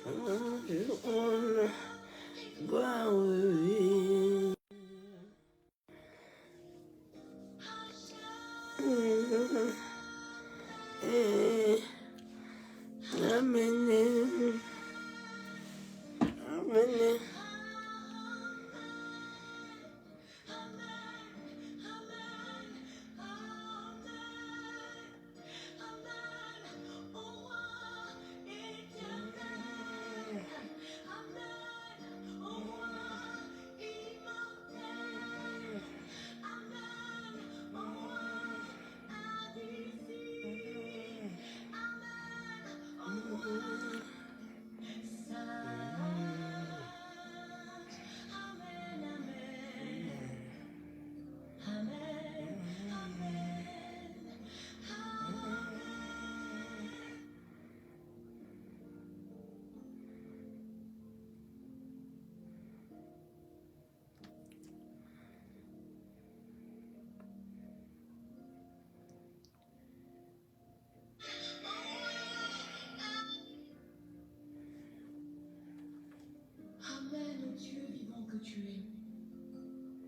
Amen. Amen. Amen, Dieu vivant que tu es.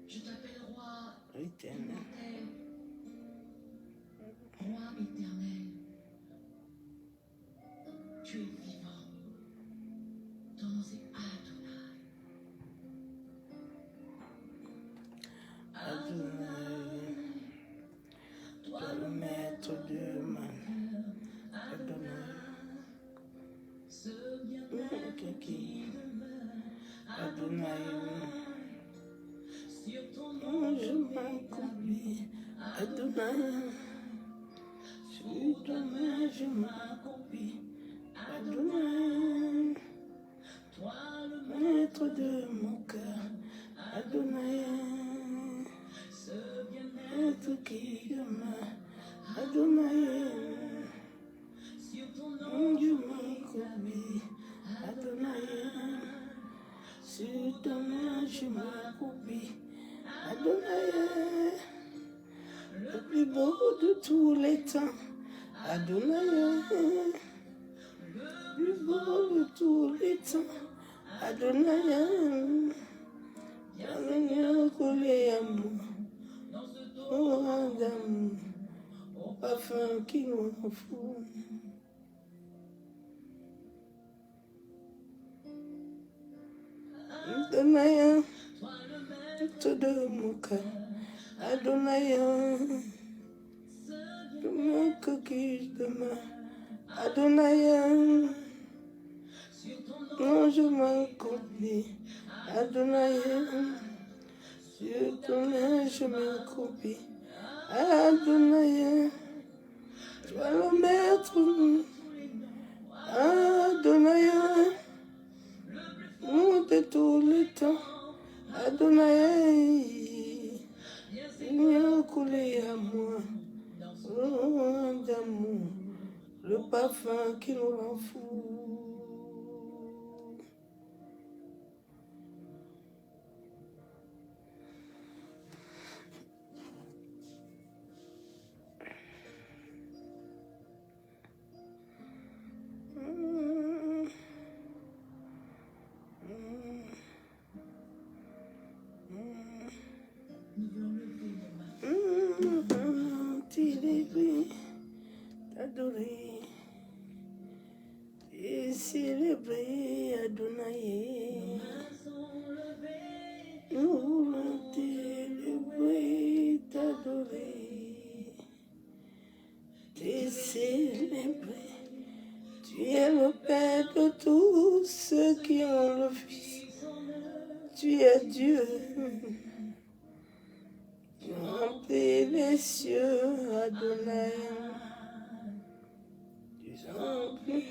Je t'appelle roi immortel, roi éternel. Tu es vivant. Ton nom c'est Adonai. Adonai, toi le maître de ma Adonai, Ce bien-être qui demeure, Adonai, sur ton nom je m'accomplis, Adonai, sur ton nom je m'accomplis, Adonai, toi le maître de mon cœur, Adonai, ce bien-être maître qui demeure, Adonai, sur ton nom je m'accomplis, Adonai, sur ton nom je m'accomplis, Adonai, le plus beau de tous les temps, Adonai, le plus beau de tous les temps, Adonai, Adonai collé à moi, oh d'amour, au parfum qui nous rend fous. Adonai, tout de mon cœur, Adonai, de mon cœur qui demeure, Adonai, non je m'accomplis, Adonai, sur ton nom je m'accomplis, Adonai, toi le maître, Adonai, nom de tous les temps, Adonai, il a coulé à moi, oh d'amour, le parfum qui nous rend fous. nous voulons lever nos mains. Célébrer, t'adorer et célébrer Adonai. Sont levés, Nous voulons célébrer, t'adorer et célébrer. Tu es le Père de tous ceux qui ont le Fils. Tu es Dieu. Tu remplis les cieux, Adonai. Tu remplis.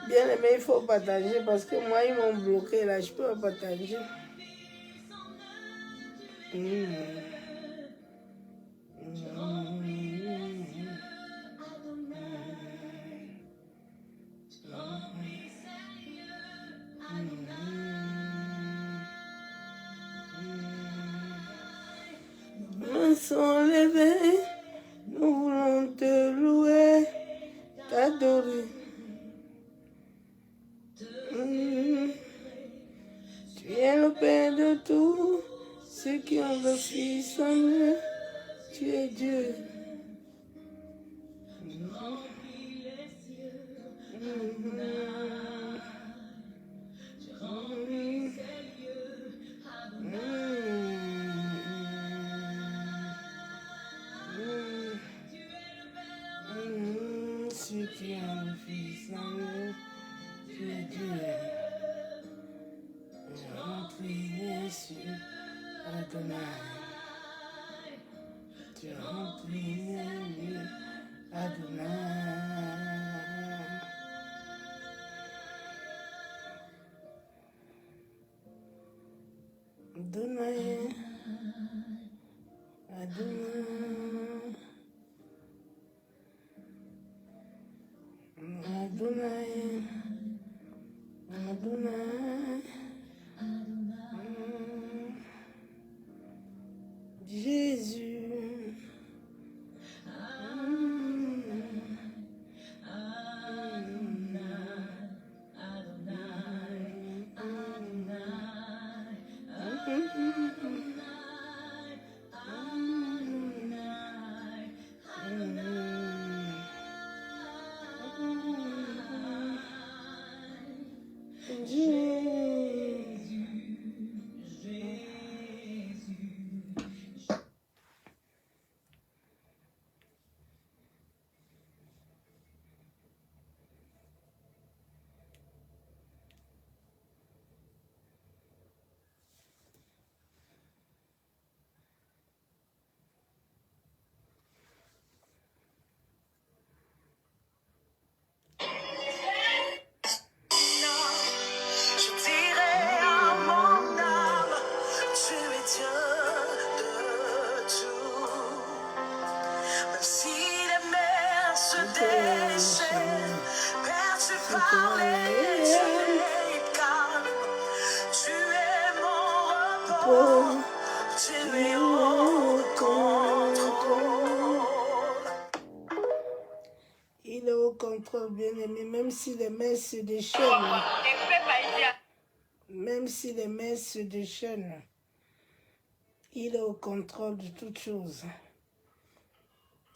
Bien aimé, il faut partager parce que moi, ils m'ont bloqué là, je peux pas partager. Nous sont levés, nous voulons le Fils en eux, tu es Dieu. Remplis les cieux, tu remplis ces lieux, tu es le Père. Si tu as le Fils en eux, tu es Dieu. Tu remplis les cieux, Adonai. Tu remplis les lieux, Adonai. Adonai, Adonai, Adonai, Adonai, Jésus. Il est au contrôle, bien-aimé, même si les mains se déchaînent. Même si les mains se déchaînent, il est au contrôle de toutes choses.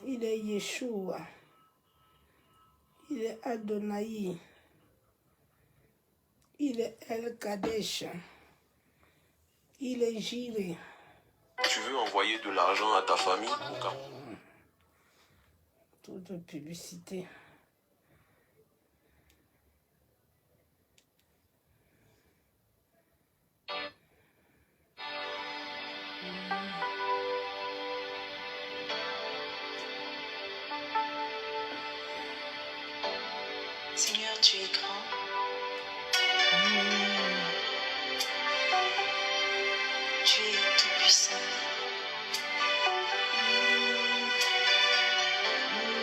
Il est Yeshua. Il est Adonai. Il est El Kadesh. Il est Jireh. Tu veux envoyer de l'argent à ta famille? Trop de publicité. Seigneur, tu es grand. Tu es tout-puissant.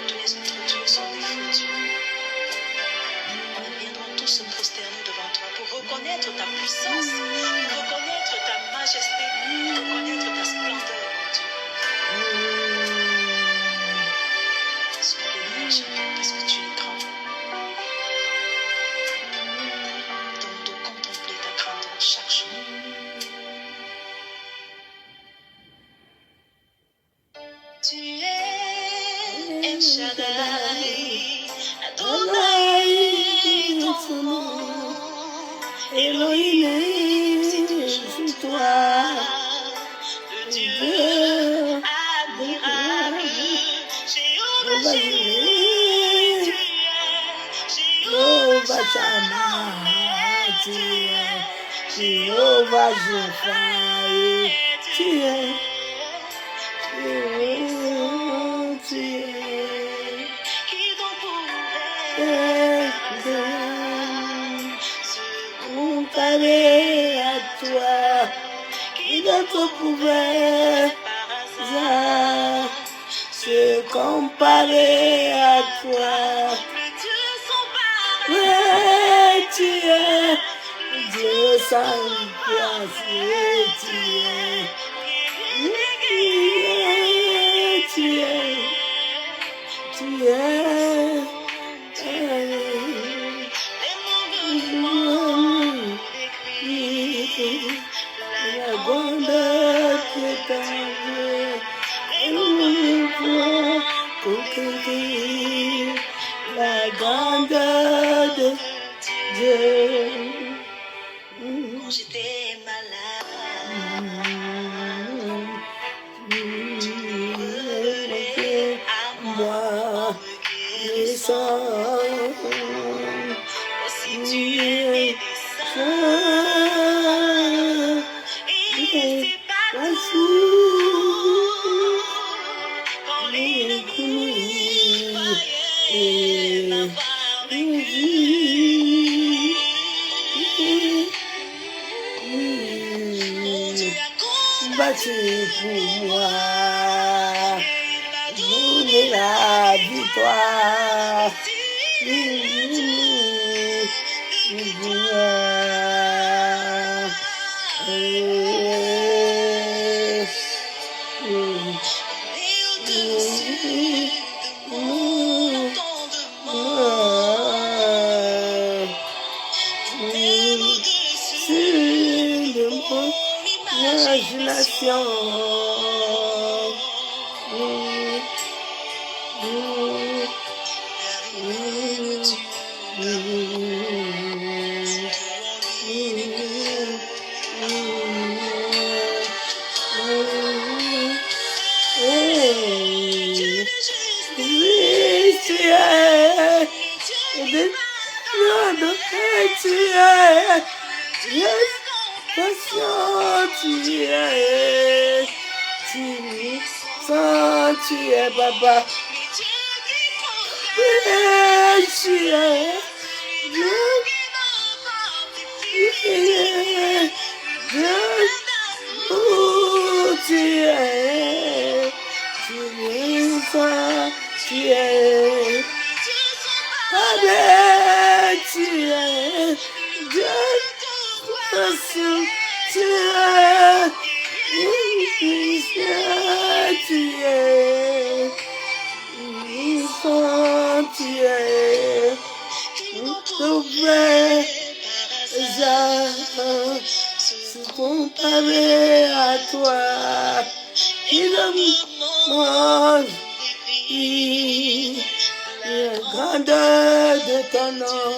Tous les autres dieux sont des faux dieux. Nous viendrons tous se prosterner devant toi pour reconnaître ta puissance, pour reconnaître ta majesté, pour reconnaître ta splendeur, mon Dieu. Sois béni, Seigneur, parce que tu es grand. Donne de contempler ta grandeur chaque jour. Tu es El Shaddai, Adonai, ton nom. Elohim, c'est toi, Le Dieu admirable, Jéhovah Jireh, tu es Jéhovah Shammah, tu es Jéhovah Jepha, tu es qui donc pourrait se comparer à toi, qui d'autre pouvait par hasard se comparer à toi. le Dieu sans pareil, Ouais, tu es Dieu sans place, tu es, tu es, tu es, les mots de moi décrivent la grandeur que t'as. la grandeur de Dieu. Quand j'étais malade, tu venais à moi, Descends, si tu es descends, et c'est partout, quand l'ennemi croyait l'avoir vaincu. Mon Dieu a battu pour moi, il m'a donné la victoire. Tu es papa, tu sont parés à toi, il mange la grandeur de ton nom,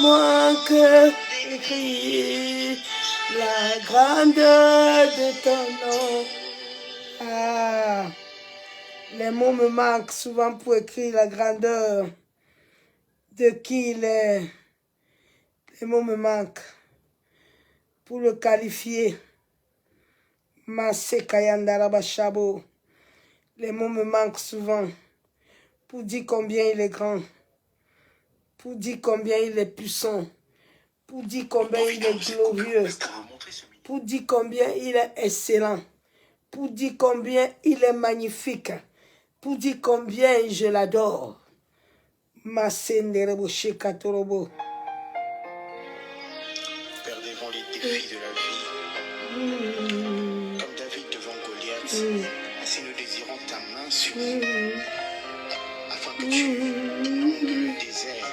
moins que écrit la grandeur de ton nom. Les mots me manquent souvent pour écrire la grandeur de qui il est. Les mots me manquent pour le qualifier. Masekayandalabashabo. Les mots me manquent souvent pour dire combien il est grand, pour dire combien il est puissant, pour dire combien il est glorieux, pour dire combien il est excellent, pour dire combien il est magnifique, pour dire combien je l'adore. Masenderebo shekatorobo. Père, devant les défis de la vie, comme David devant Goliath, ainsi nous désirons ta main sur nous, afin que tu inondes le désert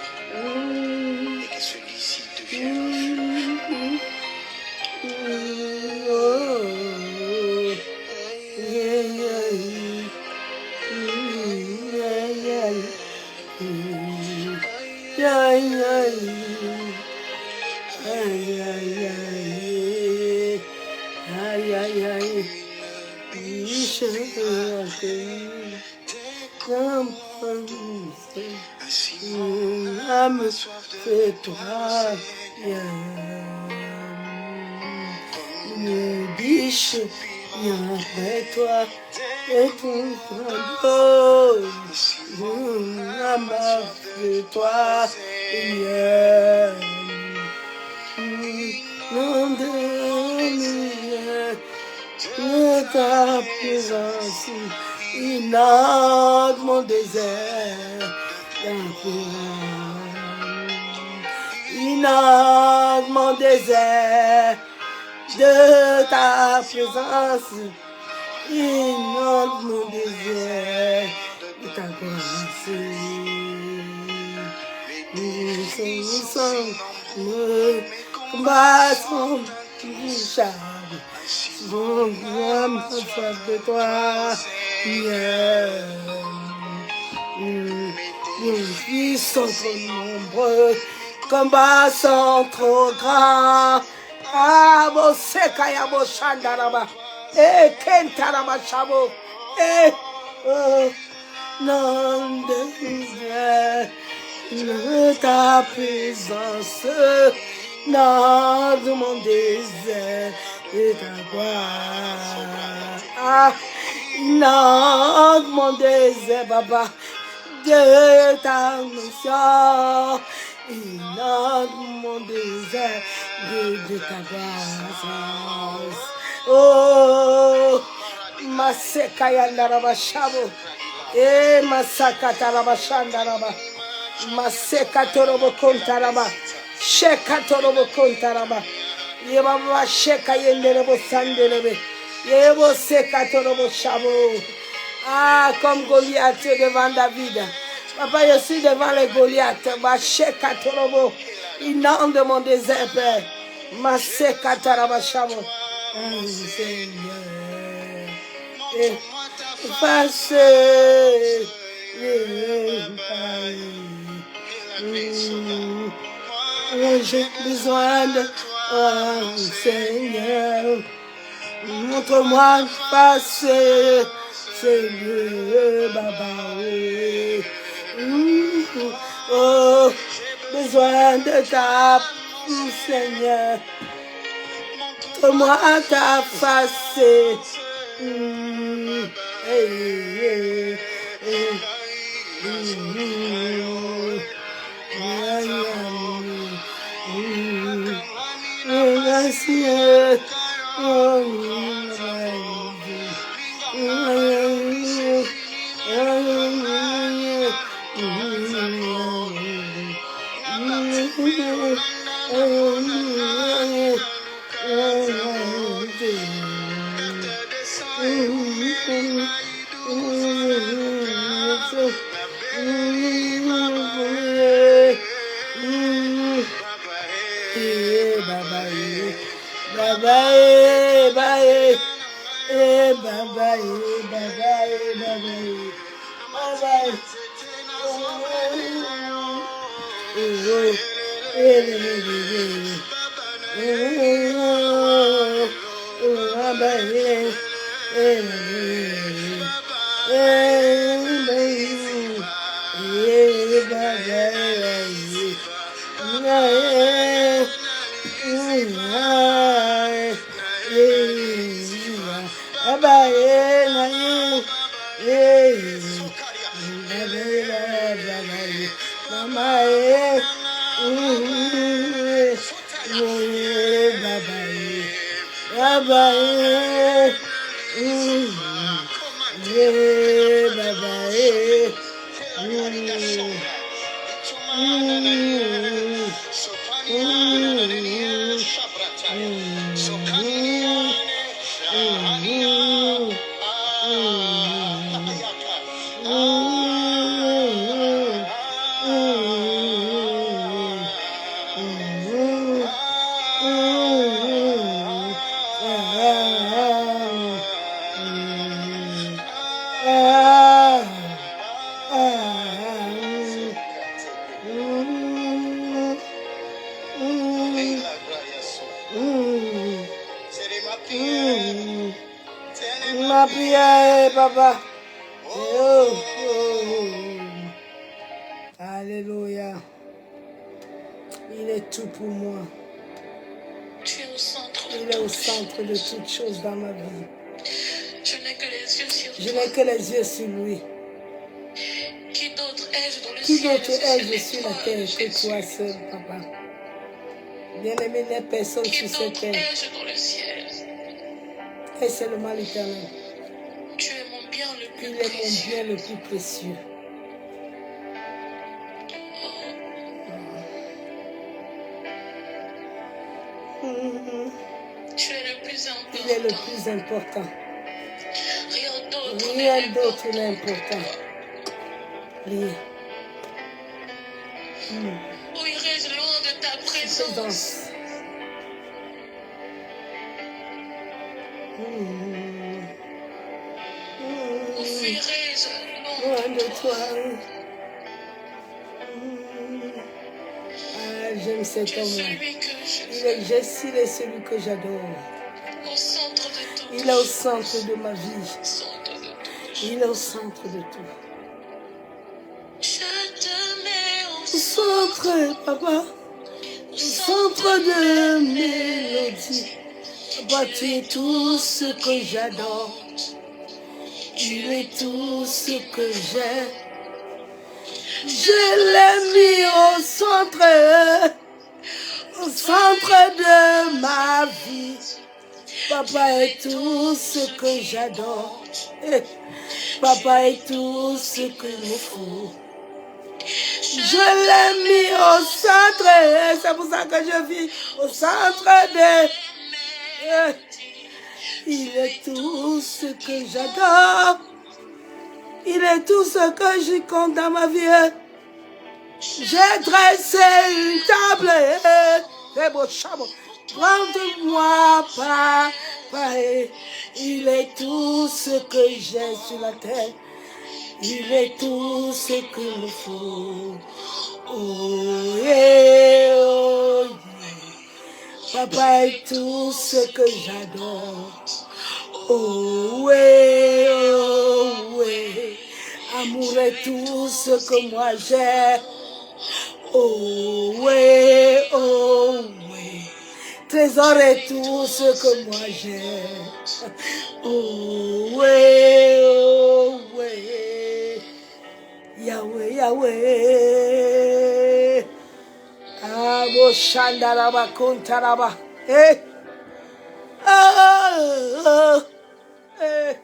et que celui-ci devienne un Fais-toi une biche, après toi, et tout fais-toi, non de ta présence, inonde mon désert, inonde mon désert de ta présence, inonde mon désert de ta grâce. Nous combattons de toi, yeah. Ils sont trop nombreux, combats sont trop grands. Ah, mon sekaya, mon chandaraba. Eh, kentaraba chabo. Eh, oh, non de ta présence, non de mon désert, de ta gloire. Ah, non de mon désert, Baba, de ta mission. Non de mon désert, de ta grâce. Oh, Masekaya Naraba Shabo. Eh, Masakata Raba Shandaraba. Masekatorobo Kontaraba. Shekatorobo Kontaraba. Yebaba Sheka Yenderebo Sandelebe. Yebo Sekatorobo Shabo. Ah, comme Goliath devant David. Papa, je suis devant les Goliaths. Shekatorobo. Inonde de mon désert, Père. Masekataraba Shabo. Oh, Seigneur. Efface j'ai besoin de oh, Seigneur. Montre-moi face, Seigneur, Baba. Oh, besoin de ta Seigneur. Montre-moi ta face. Ma prière, Papa. Oh, oh. Alléluia. Il est tout pour moi. Tu es au centre Il de est au tout. centre de toutes choses dans ma vie. Je n'ai que les yeux sur Je toi. n'ai que les yeux sur lui. Qui d'autre ai-je dans le Qui ciel d'autre ai-je que sur la toi, terre que Jésus? toi seul, Papa? Bien-aimé, n'est personne Qui sur cette d'autre terre. ai-je dans le ciel? Et seulement l'Éternel. Tu es mon bien le plus Il est mon précieux. bien le plus précieux. Tu es le plus Il est le important. plus important. Rien d'autre Rien n'est d'autre n'est important. important. Rien. Où irai-je loin de ta présence? Présence. Où fuirai-je loin Loin de de toi? toi. j'aime cet homme-là. Il est celui que j'adore. Il est au centre de ma vie. Il est au centre de tout. Au centre, papa. Au centre de mélodie. Papa, tu es tout ce que j'adore. Tu es tout ce que j'aime. Je l'ai mis au centre de ma vie. Papa est tout ce que j'adore. Papa est tout ce qu'il me faut. Je l'ai mis au centre. C'est pour ça que je vis au centre de... Il est tout ce que j'adore. Il est tout ce que j'y compte dans ma vie. J'ai dressé une table. C'est beau chameau. Prends-moi pas. Il est tout ce que j'ai sur la terre. Il est tout ce qu'il me faut. Oh, yeah, oh, yeah. Papa est tout ce que j'adore. Oh, ouais, oh, ouais. Amour est tout ce que moi j'ai. Oh, ouais, oh, ouais. Trésor est tout ce que moi j'ai. Oh, ouais, oh, ouais. Yahweh, Yahweh. Ah, bo shandaraba kontaraba. Eh. Ah, eh.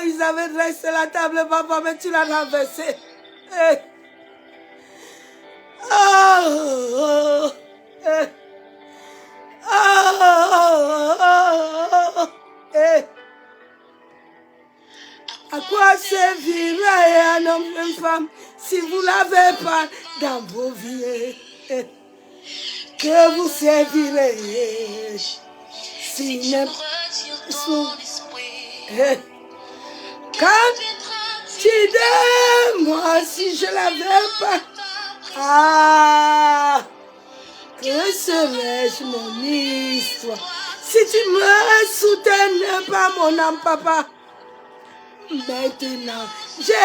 Ils avaient dressé la table, papa, mais tu l'as renversée. Eh. À quoi servirait un homme, une femme, si vous ne l'avez pas dans vos vies? Que vous servirez si quand tu de moi, si je ne l'avais pas, ah, que serais-je mon histoire? Si tu me soutenais pas, mon âme, papa, maintenant, je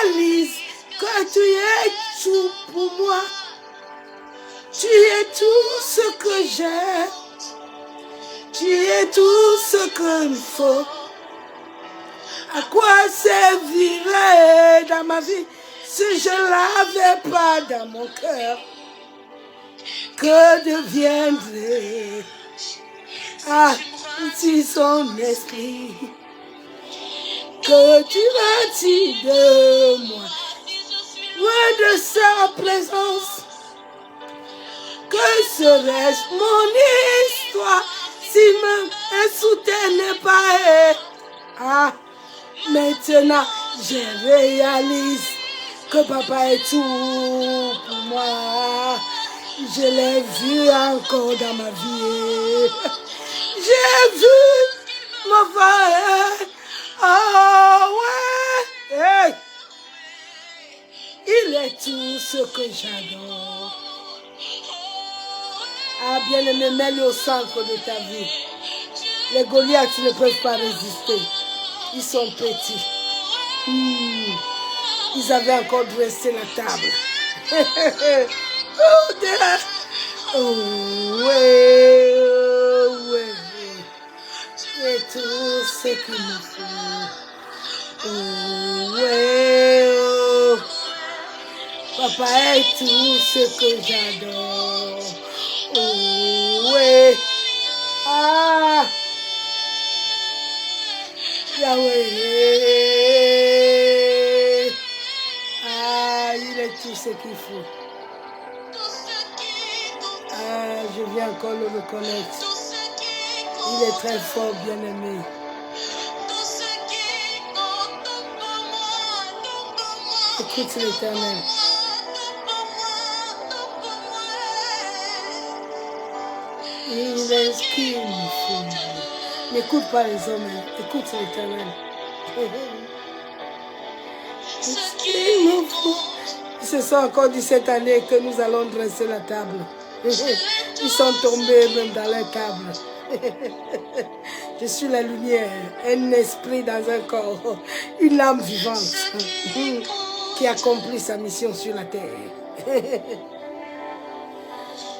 réalise que tu es tout pour moi. Tu es tout ce que j'ai. Tu es tout ce qu'il me faut. À quoi servirait dans ma vie si je ne l'avais pas dans mon cœur? Que deviendrait si son esprit que tu retires de moi, loin de sa présence? Que serait-ce mon histoire si me soutenait pas? Maintenant je réalise que papa est tout pour moi. Je l'ai vu encore dans ma vie. J'ai vu mon frère. Oh ouais. Hey. Il est tout ce que j'adore. Ah, bien-aimé, mets-le au centre de ta vie. Les Goliaths ne peuvent pas résister. Ils sont petits. Ils avaient encore dressé la table. Oh, ouais, ouais. C'est tout ce qu'il me faut. Oh, ouais, oh. Papa est tout ce que j'adore. Oh, ouais. Ah. Yahweh. Ah, il est tout ce qu'il faut. Ah, je viens encore le reconnaître. Il est très fort, bien-aimé. Écoute l'Éternel. Il est ce qu'il me faut. N'écoute pas les hommes, écoute l'Éternel. qu'il nous faut. Ce sont encore 17 années que nous allons dresser la table. Ils sont tombés même dans la table. Je suis la lumière, un esprit dans un corps, une âme vivante qui accomplit sa mission sur la terre.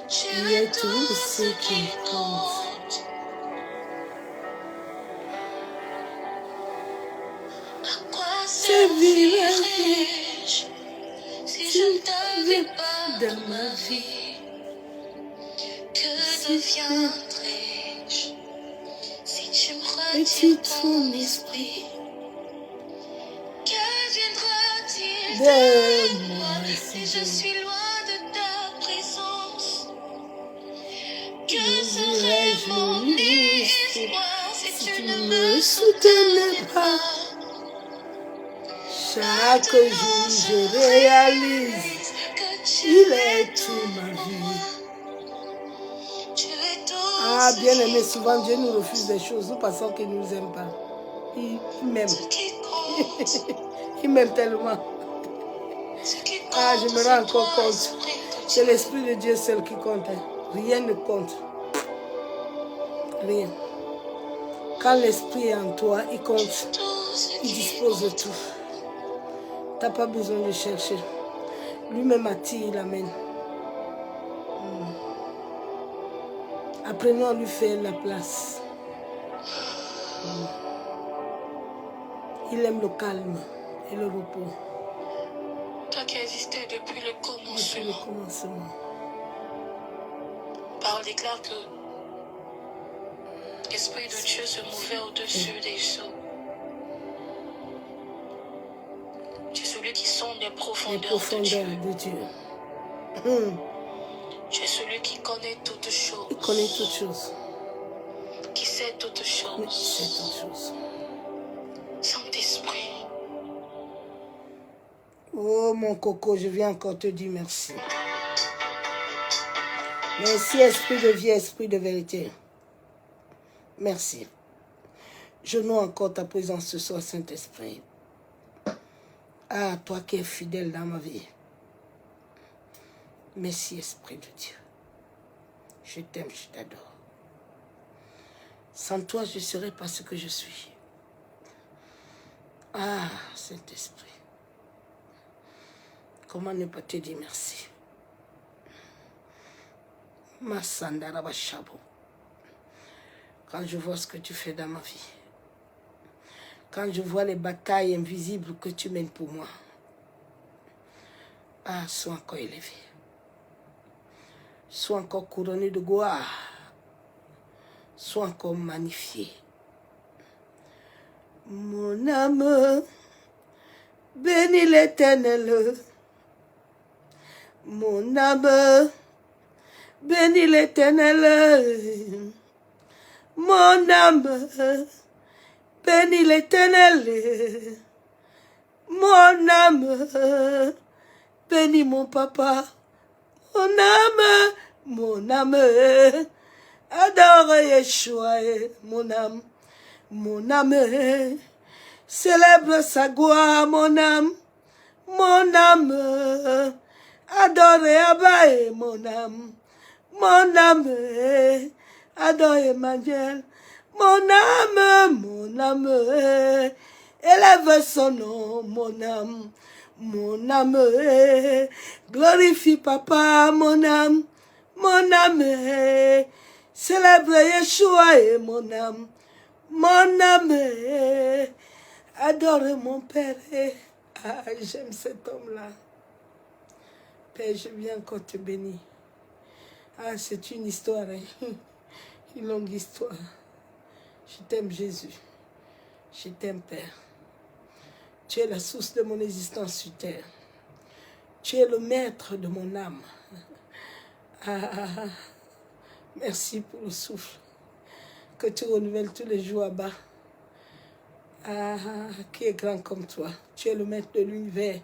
Tu es tout ce qui compte. À quoi servirais-je si je ne t'avais pas dans ma vie? Que deviendrais-je si tu me retires ton esprit? Qu'adviendra-t-il de moi si je suis loin de ta présence? Que serait mon espoir si tu ne me soutenais pas? Chaque jour je réalise qu'il est toute ma vie. Ah, bien aimé, souvent Dieu nous refuse des choses. Nous pensons qu'il ne nous aime pas. Il m'aime. Il m'aime tellement. Ah, je me rends encore compte. C'est l'Esprit de Dieu seul qui compte. Rien ne compte. Rien. Quand l'Esprit est en toi, il compte. Il dispose de tout. Tu n'as pas besoin de chercher. Lui-même attire, il amène. Apprenons à lui faire la place. Il aime le calme et le repos. Toi qui existais depuis le Depuis le commencement. La parole déclare que l'Esprit de Dieu se mouvait au-dessus des eaux. Tu es celui qui sonde les profondeurs de Dieu. Tu es celui qui connaît toutes choses. Il connaît toutes choses. Qui sait toutes choses. Oui, il sait toutes choses. Saint-Esprit. Oh mon coco, je viens encore te dire merci. Merci, esprit de vie, esprit de vérité. Merci. Je noue encore ta présence ce soir, Saint-Esprit. Ah, toi qui es fidèle dans ma vie. Merci, Esprit de Dieu. Je t'aime, je t'adore. Sans toi, je ne serais pas ce que je suis. Ah, Saint-Esprit. Comment ne pas te dire merci? Massandarabashabo. Quand je vois ce que tu fais dans ma vie, quand je vois les batailles invisibles que tu mènes pour moi, ah, sois encore élevé. Sois encore couronné de gloire. Sois encore magnifié. Mon âme, bénis l'Éternel. Mon âme, bénis l'Éternel. Mon âme, bénis l'Éternel. Mon âme, bénis mon papa. Mon âme, adore Yeshua, mon âme, célèbre sa gloire, mon âme, adore Abba, mon âme, adore Emmanuel, mon âme, élève son nom, mon âme, glorifie papa, mon âme, célèbre Yeshua et mon âme, adore mon Père. Ah, j'aime cet homme-là. Père, je viens encore te bénir. Ah, c'est une histoire, hein? Une longue histoire. Je t'aime Jésus. Je t'aime Père. Tu es la source de mon existence sur terre. Tu es le maître de mon âme. Ah, merci pour le souffle que tu renouvelles tous les jours à bas. Ah, qui est grand comme toi. Tu es le maître de l'univers.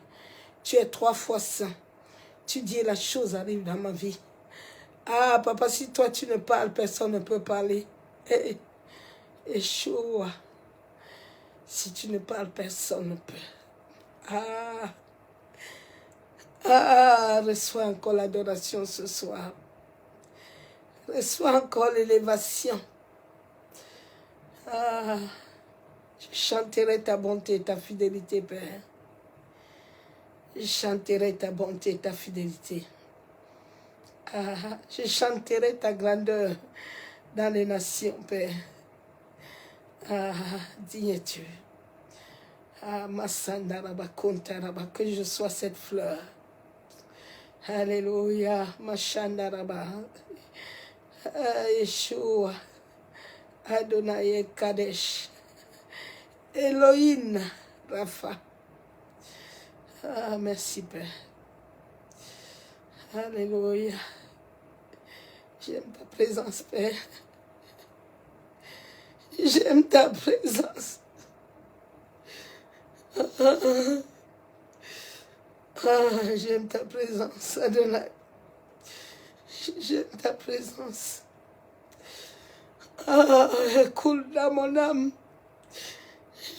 Tu es 3 fois saint. Tu dis la chose arrive dans ma vie. Ah, papa, si toi tu ne parles, personne ne peut parler. Yeshua. Si tu ne parles, personne ne peut. Ah, Ah, reçois encore l'adoration ce soir. Reçois encore l'élévation. Ah, je chanterai ta bonté et ta fidélité, Père. Je chanterai ta bonté et ta fidélité. Ah, je chanterai ta grandeur dans les nations, Père. Ah, digne es-tu. Ah, Massandaraba, Kontaraba, que je sois cette fleur. Alléluia, Mashandaraba. Ah, Yeshua, Adonai Kadesh, Elohim, Rapha. Ah, merci, Père. Alléluia. J'aime ta présence, Père. J'aime ta présence. Ah, j'aime ta présence, Adonai. J'aime ta présence. Ah, elle coule dans mon âme.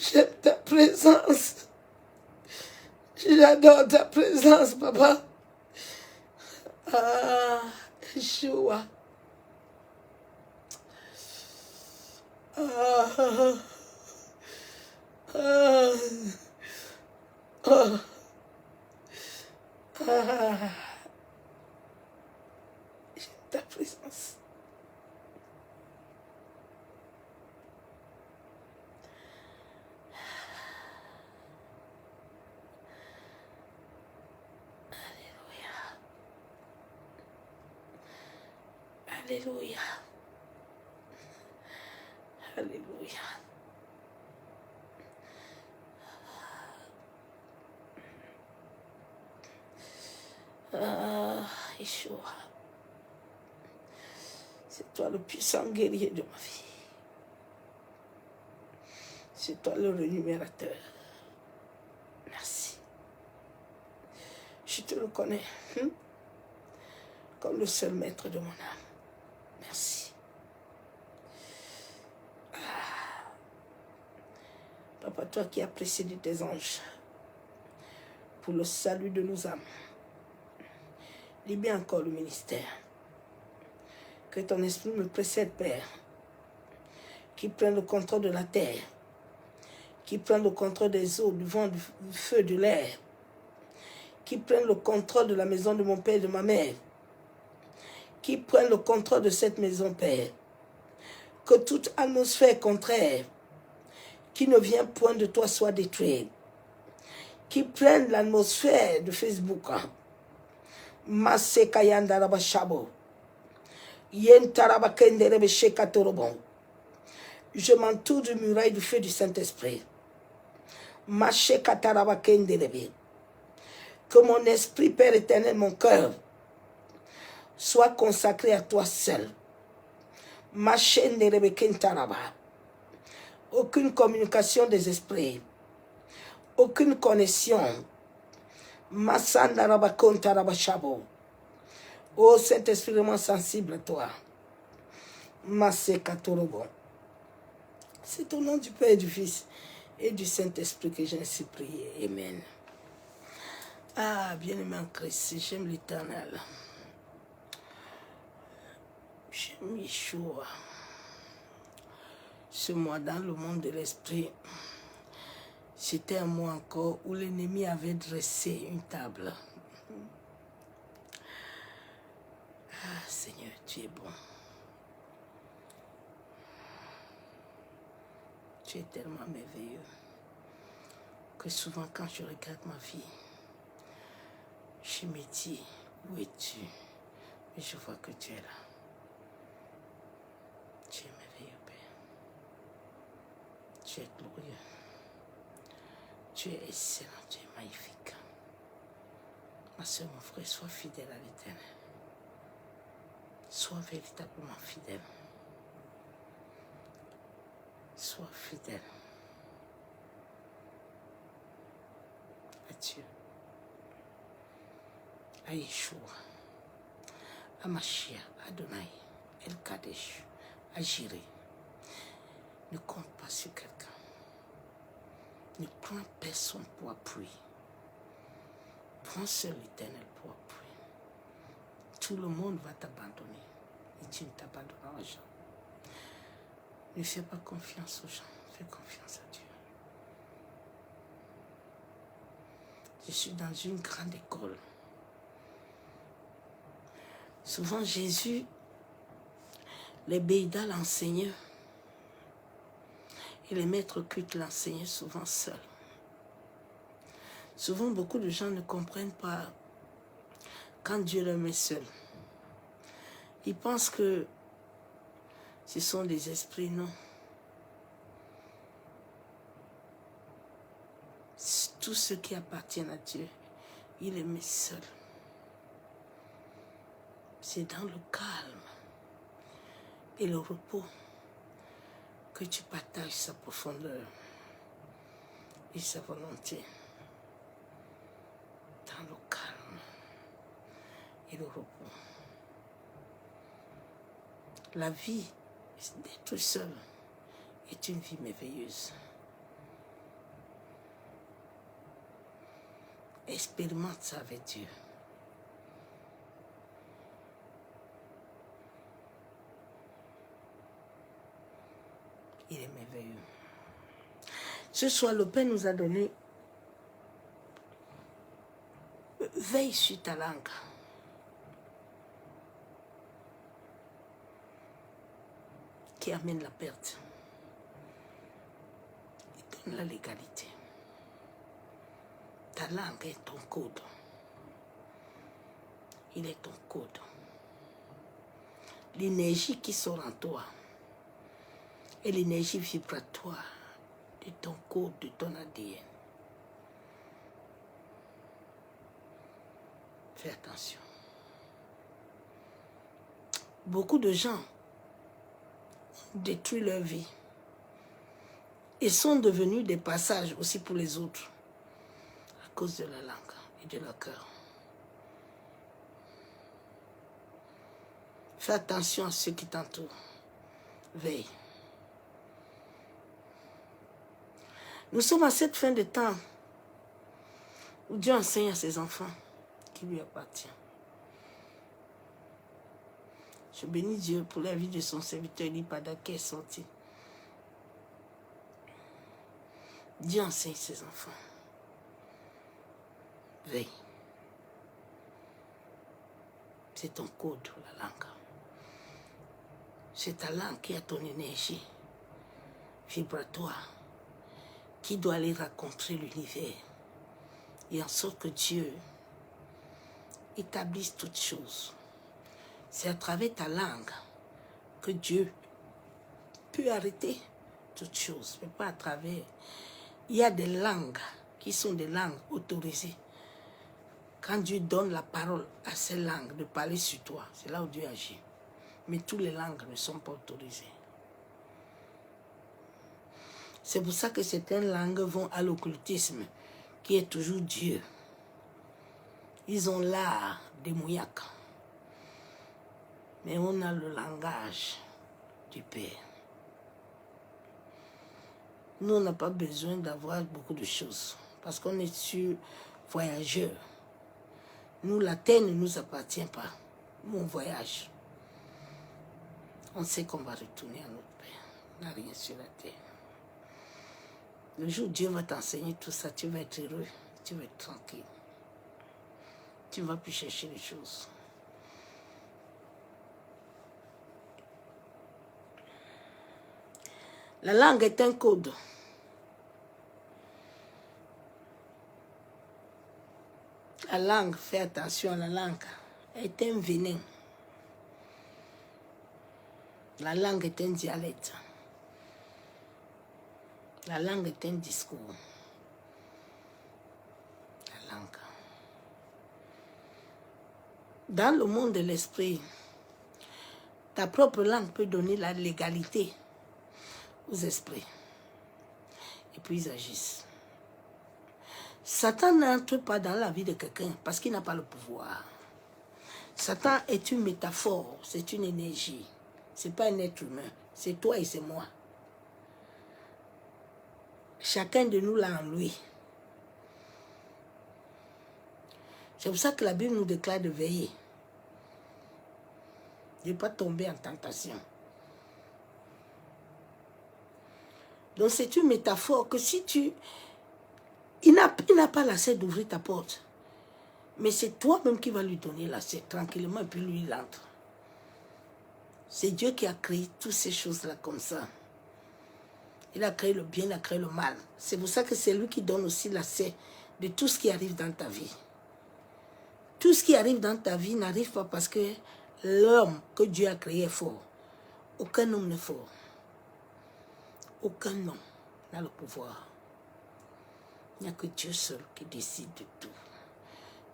J'aime ta présence. J'adore ta présence, papa. Ah, Yeshua. Ah, ah, ah, ah, ah. J'aime ta présence. Alléluia. Alléluia. Ah, Yeshua. C'est toi le puissant guerrier de ma vie. C'est toi le rémunérateur. Merci. Je te reconnais comme le seul maître de mon âme. Merci. Ah. Papa, toi qui as précédé tes anges pour le salut de nos âmes, libère encore le ministère. Que ton esprit me précède, Père, qui prenne le contrôle de la terre, qui prenne le contrôle des eaux, du vent, du feu, de l'air, qui prenne le contrôle de la maison de mon père et de ma mère, qui prenne le contrôle de cette maison, Père. Que toute atmosphère contraire qui ne vient point de toi soit détruite. Qui prenne l'atmosphère de Facebook. Maseka yandaraba shabo. Yentaraba kenderebe shekatorobon. Je m'entoure du muraille du feu du Saint-Esprit. Mashekataraba kenderebe. Que mon esprit, Père éternel, mon cœur, soit consacré à toi seul. Mashenderebe kentaraba. Aucune communication des esprits. Aucune connexion. Massandaraba kontaraba shabo. Oh Saint-Esprit, vraiment sensible à toi. Masekatorobo. C'est au nom du Père et du Fils et du Saint-Esprit que j'ai ainsi prié. Amen. Ah, bien-aimé en Christ, j'aime l'Éternel. J'aime Yeshua. Ce mois dans le monde de l'esprit, c'était un mois encore où l'ennemi avait dressé une table. Ah, Seigneur, tu es bon. Tu es tellement merveilleux que souvent quand je regarde ma vie, je me dis, où es-tu? Mais je vois que tu es là. Tu es merveilleux, Père. Tu es glorieux. Tu es excellent, tu es magnifique. Ma soeur, mon frère, sois fidèle à l'Éternel. Sois véritablement fidèle. Sois fidèle à Dieu, à Yeshua, à Mashiach, à Adonai, El Kadesh, à Jireh. Ne compte pas sur quelqu'un. Ne prends personne pour appui. Prends seul l'Éternel pour appui. Tout le monde va t'abandonner et tu ne t'abandonneras jamais. Ne fais pas confiance aux gens, fais confiance à Dieu. Je suis dans une grande école. Souvent Jésus, les Béidas l'enseignaient et les maîtres cultes l'enseignaient souvent seuls. Souvent, beaucoup de gens ne comprennent pas quand Dieu les met seuls. Ils pensent que ce sont des esprits, non. Tout ce qui appartient à Dieu, il les met seuls. C'est dans le calme et le repos que tu partages sa profondeur et sa volonté. Dans le calme et le repos. La vie d'être seul est une vie merveilleuse. Expérimente ça avec Dieu. Il est merveilleux. Ce soir, le Père nous a donné veille sur ta langue. Qui amène la perte. Et donne la légalité. Ta langue est ton code. Il est ton code. L'énergie qui sort en toi est l'énergie vibratoire de ton code, de ton ADN. Fais attention. Beaucoup de gens ont détruit leur vie et sont devenus des passages aussi pour les autres à cause de la langue et de leur cœur. Fais attention à ceux qui t'entourent. Veille. Nous sommes à cette fin de temps où Dieu enseigne à ses enfants qui lui appartient. Je bénis Dieu pour la vie de son serviteur Lipada qui est sorti. Dieu enseigne ses enfants. Veille. C'est ton code, la langue. C'est ta langue qui a ton énergie vibratoire qui doit aller rencontrer l'univers et en sorte que Dieu établisse toutes choses. C'est à travers ta langue que Dieu peut arrêter toutes choses, mais pas à travers. Il y a des langues qui sont des langues autorisées. Quand Dieu donne la parole à ces langues de parler sur toi, c'est là où Dieu agit. Mais toutes les langues ne sont pas autorisées. C'est pour ça que certaines langues vont à l'occultisme, qui est toujours Dieu. Ils ont l'art des mouillacs. Mais on a le langage du Père. Nous, on n'a pas besoin d'avoir beaucoup de choses, parce qu'on est sur voyageurs. Nous, la terre ne nous appartient pas. Nous, on voyage. On sait qu'on va retourner à notre Père. On n'a rien sur la terre. Le jour où Dieu va t'enseigner tout ça, tu vas être heureux, tu vas être tranquille. Tu ne vas plus chercher les choses. La langue est un code. La langue, fais attention à la langue, est un venin. La langue est un dialecte. La langue est un discours. La langue. Dans le monde de l'esprit, ta propre langue peut donner la légalité aux esprits. Et puis ils agissent. Satan n'entre pas dans la vie de quelqu'un parce qu'il n'a pas le pouvoir. Satan est une métaphore, c'est une énergie. Ce n'est pas un être humain, c'est toi et c'est moi. Chacun de nous l'a en lui. C'est pour ça que la Bible nous déclare de veiller. De ne pas tomber en tentation. Donc c'est une métaphore que si tu... Il n'a pas l'accès d'ouvrir ta porte. Mais c'est toi-même qui vas lui donner l'accès tranquillement et puis lui il entre. C'est Dieu qui a créé toutes ces choses-là comme ça. Il a créé le bien, il a créé le mal. C'est pour ça que c'est lui qui donne aussi l'accès de tout ce qui arrive dans ta vie. Tout ce qui arrive dans ta vie n'arrive pas parce que l'homme que Dieu a créé est fort. Aucun homme n'est fort. Aucun homme n'a le pouvoir. Il n'y a que Dieu seul qui décide de tout.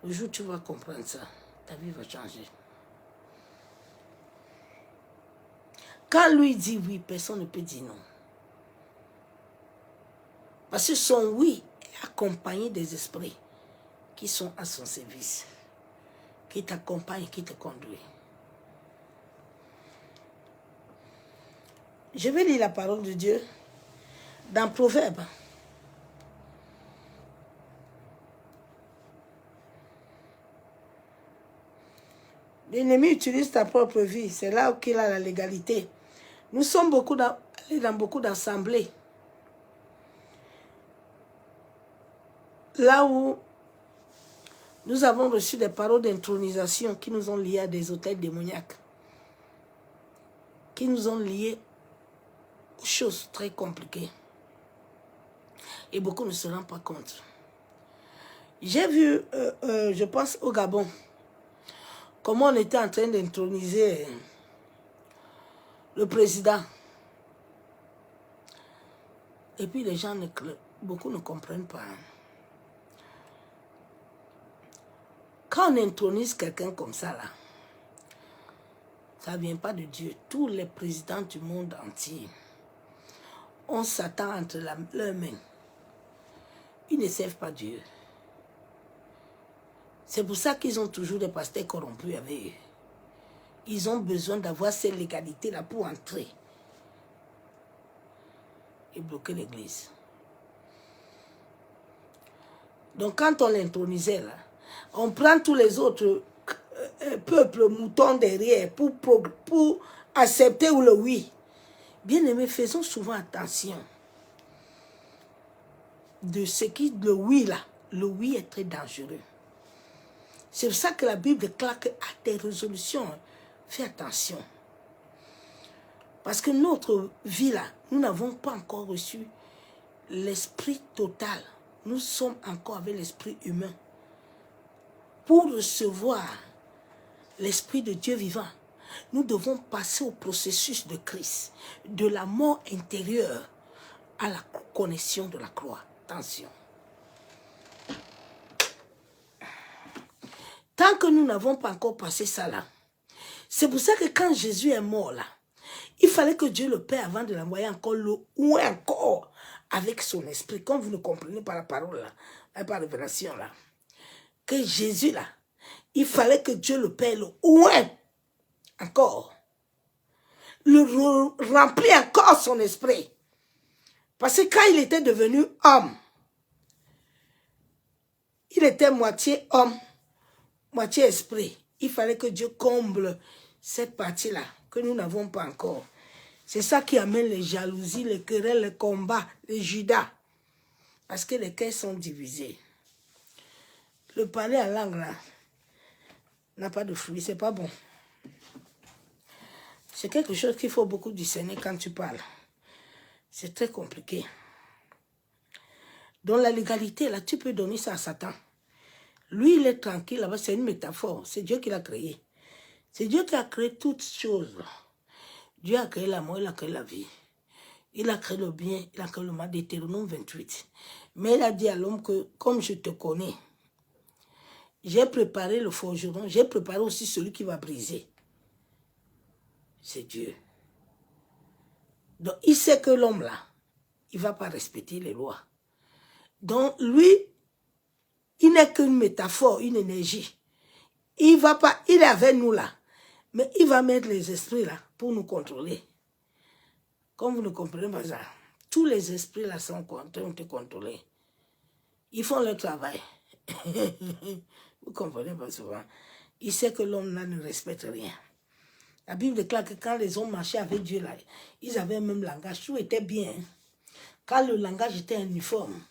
Le jour où tu vas comprendre ça, ta vie va changer. Quand lui dit oui, personne ne peut dire non. Parce que son oui est accompagné des esprits qui sont à son service, qui t'accompagnent, qui te conduisent. Je vais lire la parole de Dieu dans Proverbe. L'ennemi utilise ta propre vie. C'est là où il a la légalité. Nous sommes allés dans beaucoup d'assemblées. Là où nous avons reçu des paroles d'intronisation qui nous ont liés à des hôtels démoniaques. Qui nous ont liés aux choses très compliquées. Et beaucoup ne se rendent pas compte. J'ai vu, je pense au Gabon, comment on était en train d'introniser le président. Et puis les gens, beaucoup ne comprennent pas. Quand on intronise quelqu'un comme ça, là, ça ne vient pas de Dieu. Tous les présidents du monde entier ont Satan entre leurs mains. Ils ne servent pas Dieu. C'est pour ça qu'ils ont toujours des pasteurs corrompus avec eux. Ils ont besoin d'avoir ces légalités-là pour entrer et bloquer l'église. Donc quand on l'intronisait là, on prend tous les autres peuples, moutons derrière pour accepter ou le oui. Bien aimés, faisons souvent attention de ce qui, le oui là, le oui est très dangereux. C'est pour ça que la Bible déclare qu'à tes résolutions, fais attention. Parce que notre vie là, nous n'avons pas encore reçu l'esprit total. Nous sommes encore avec l'esprit humain. Pour recevoir l'esprit de Dieu vivant, nous devons passer au processus de Christ, de la mort intérieure à la connexion de la croix. Attention. Tant que nous n'avons pas encore passé ça là, c'est pour ça que quand Jésus est mort là, il fallait que Dieu le Père, avant de l'envoyer encore loin encore avec son esprit, comme vous ne comprenez pas la parole là, par la révélation là, que Jésus là, il fallait que Dieu le Père le loin encore, le remplit encore son esprit. Parce que quand il était devenu homme, il était moitié homme, moitié esprit. Il fallait que Dieu comble cette partie-là que nous n'avons pas encore. C'est ça qui amène les jalousies, les querelles, les combats, les judas. Parce que les cœurs sont divisés. Le parler en langue là n'a pas de fruits, c'est pas bon. C'est quelque chose qu'il faut beaucoup discerner quand tu parles. C'est très compliqué. Dans la légalité, là, tu peux donner ça à Satan. Lui, il est tranquille là-bas, c'est une métaphore. C'est Dieu qui l'a créé. C'est Dieu qui a créé toutes choses. Dieu a créé la mort, il a créé la vie. Il a créé le bien, il a créé le mal, Deutéronome 28. Mais il a dit à l'homme que, comme je te connais, j'ai préparé le forgeron, j'ai préparé aussi celui qui va briser. C'est Dieu. Donc, il sait que l'homme là, il ne va pas respecter les lois. Donc, lui, il n'est qu'une métaphore, une énergie. Il va pas, il est avec nous là. Mais il va mettre les esprits là pour nous contrôler. Comme vous ne comprenez pas ça, tous les esprits là sont en train de te contrôler. Ils font leur travail. Vous comprenez pas souvent. Il sait que l'homme-là ne respecte rien. La Bible déclare que quand les hommes marchaient avec Dieu, là, ils avaient un même langage. Tout était bien. Quand le langage était uniforme,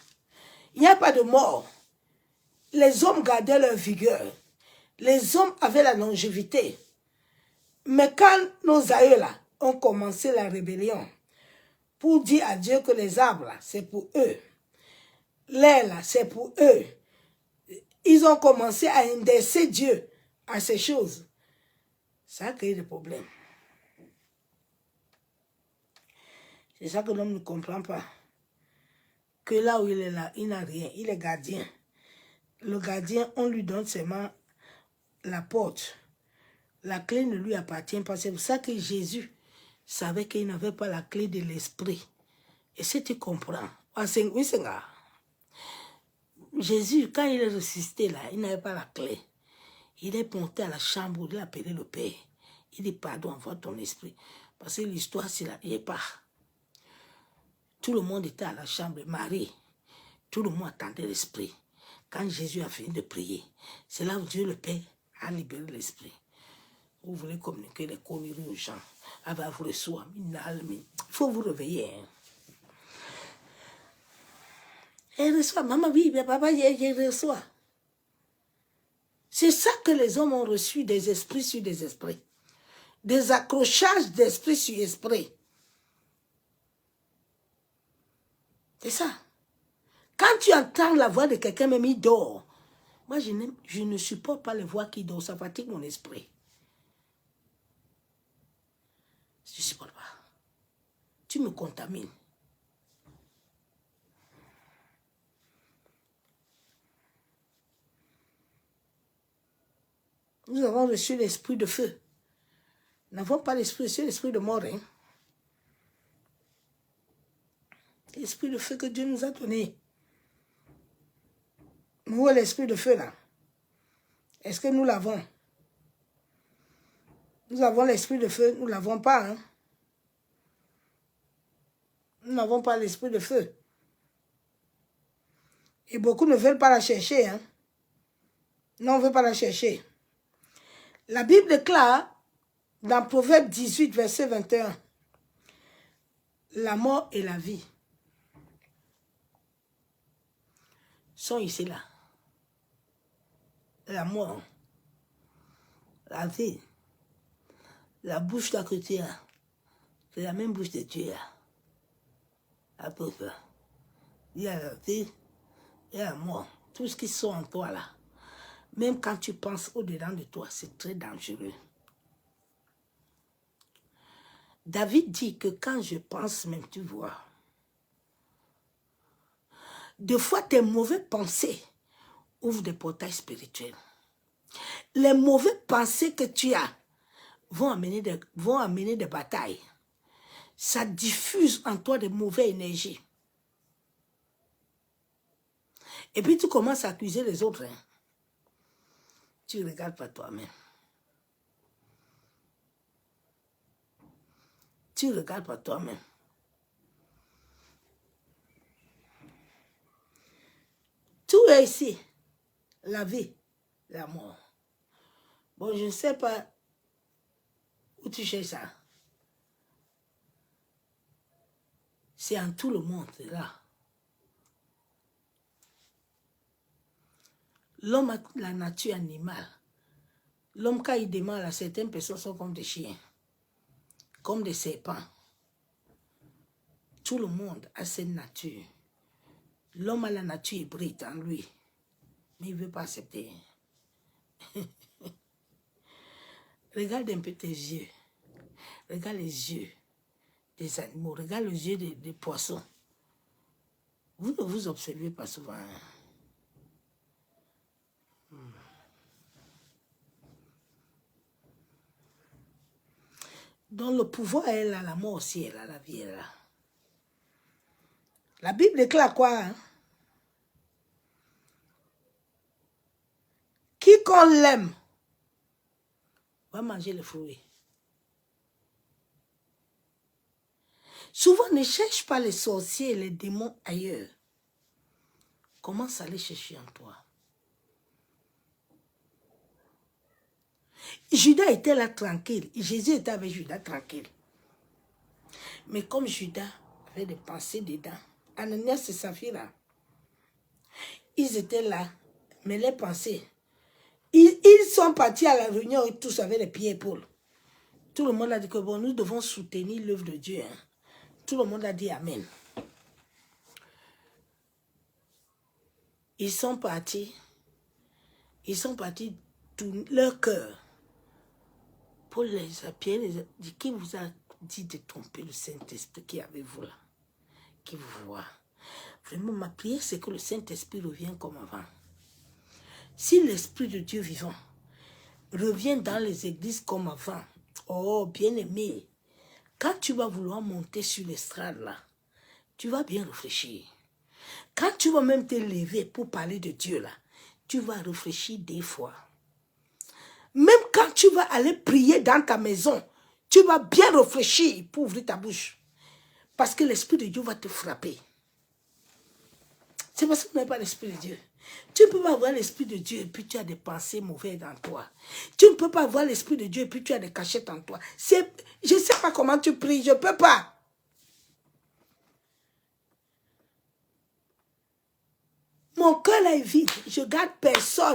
il n'y a pas de mort. Les hommes gardaient leur vigueur. Les hommes avaient la longévité. Mais quand nos aïeux là ont commencé la rébellion pour dire à Dieu que les arbres là, c'est pour eux, l'air là, c'est pour eux, ils ont commencé à indexer Dieu à ces choses. Ça a créé des problèmes. C'est ça que l'homme ne comprend pas. Que là où il est là, il n'a rien. Il est gardien. Le gardien, on lui donne seulement la porte. La clé ne lui appartient pas. C'est pour ça que Jésus savait qu'il n'avait pas la clé de l'esprit. Et si tu comprends, Jésus, quand il est ressuscité là, il n'avait pas la clé. Il est monté à la chambre, il a appelé le Père. Il dit, pardon, envoie ton esprit. Parce que l'histoire, c'est là, il n'est pas. Tout le monde était à la chambre, Marie. Tout le monde attendait l'esprit. Quand Jésus a fini de prier, c'est là où Dieu le Père a libéré l'esprit. Vous voulez communiquer les conneries aux gens. Avec vous reçoit. Il faut vous réveiller. Hein. Elle reçoit. Maman, oui, mais papa, il reçoit. C'est ça que les hommes ont reçu, des esprits sur des esprits. Des accrochages d'esprit sur esprit. C'est ça. Quand tu entends la voix de quelqu'un, même il dort. Moi, je ne supporte pas les voix qui dorment. Ça fatigue mon esprit. Je ne supporte pas. Tu me contamines. Nous avons reçu l'esprit de feu. Nous n'avons pas l'esprit de mort. Hein? L'esprit de feu que Dieu nous a donné. Où est l'esprit de feu là? Est-ce que nous l'avons? Nous avons l'esprit de feu, nous ne l'avons pas. Hein? Nous n'avons pas l'esprit de feu. Et beaucoup ne veulent pas la chercher. Hein? Non, on ne veut pas la chercher. La Bible déclare dans Proverbe 18, verset 21, la mort et la vie sont ici là. La mort, la vie, la bouche là que tu as, c'est la même bouche de Dieu. À peu près. Il y a la vie, il y a la mort. Tout ce qui sont en toi là. Même quand tu penses au-dedans de toi, c'est très dangereux. David dit que quand je pense même, tu vois, des fois tes mauvaises pensées ouvrent des portails spirituels. Les mauvaises pensées que tu as vont amener des batailles. Ça diffuse en toi de mauvaises énergies. Et puis tu commences à accuser les autres. Hein. Tu ne regardes pas toi-même. Tu ne regardes pas toi-même. Tout est ici. La vie, la mort. Bon, je ne sais pas où tu cherches ça. C'est en tout le monde, là. L'homme a la nature animale. L'homme, quand il demande à certaines personnes, sont comme des chiens, comme des serpents. Tout le monde a cette nature. L'homme a la nature hybride en lui, mais il ne veut pas accepter. Regarde un peu tes yeux. Regarde les yeux des animaux. Regarde les yeux des poissons. Vous ne vous observez pas souvent. Donc le pouvoir est là, la mort aussi est là, la vie est là. La Bible déclare quoi? Hein? Quiconque l'aime va manger le fruit. Souvent, ne cherche pas les sorciers et les démons ailleurs. Commence à les chercher en toi. Judas était là tranquille. Jésus était avec Judas tranquille. Mais comme Judas avait des pensées dedans, Ananias et Saphira, ils étaient là, mais les pensées, ils sont partis à la réunion et tous avec les pieds et épaules. Tout le monde a dit que bon, nous devons soutenir l'œuvre de Dieu. Hein. Tout le monde a dit Amen. Ils sont partis tout leur cœur pour les appuyer. Qui vous a dit de tromper le Saint-Esprit qui est avec vous là, qui vous voit? Vraiment, ma prière, c'est que le Saint-Esprit revienne comme avant. Si l'Esprit de Dieu vivant revient dans les églises comme avant, oh, bien-aimé, quand tu vas vouloir monter sur l'estrade là, tu vas bien réfléchir. Quand tu vas même te lever pour parler de Dieu là, tu vas réfléchir des fois. Même quand tu vas aller prier dans ta maison, tu vas bien réfléchir pour ouvrir ta bouche. Parce que l'Esprit de Dieu va te frapper. C'est parce que tu n'as pas l'Esprit de Dieu. Tu ne peux pas avoir l'Esprit de Dieu et puis tu as des pensées mauvaises en toi. Tu ne peux pas avoir l'Esprit de Dieu et puis tu as des cachettes en toi. Je ne sais pas comment tu pries, je ne peux pas. Mon cœur là est vide, je ne garde personne.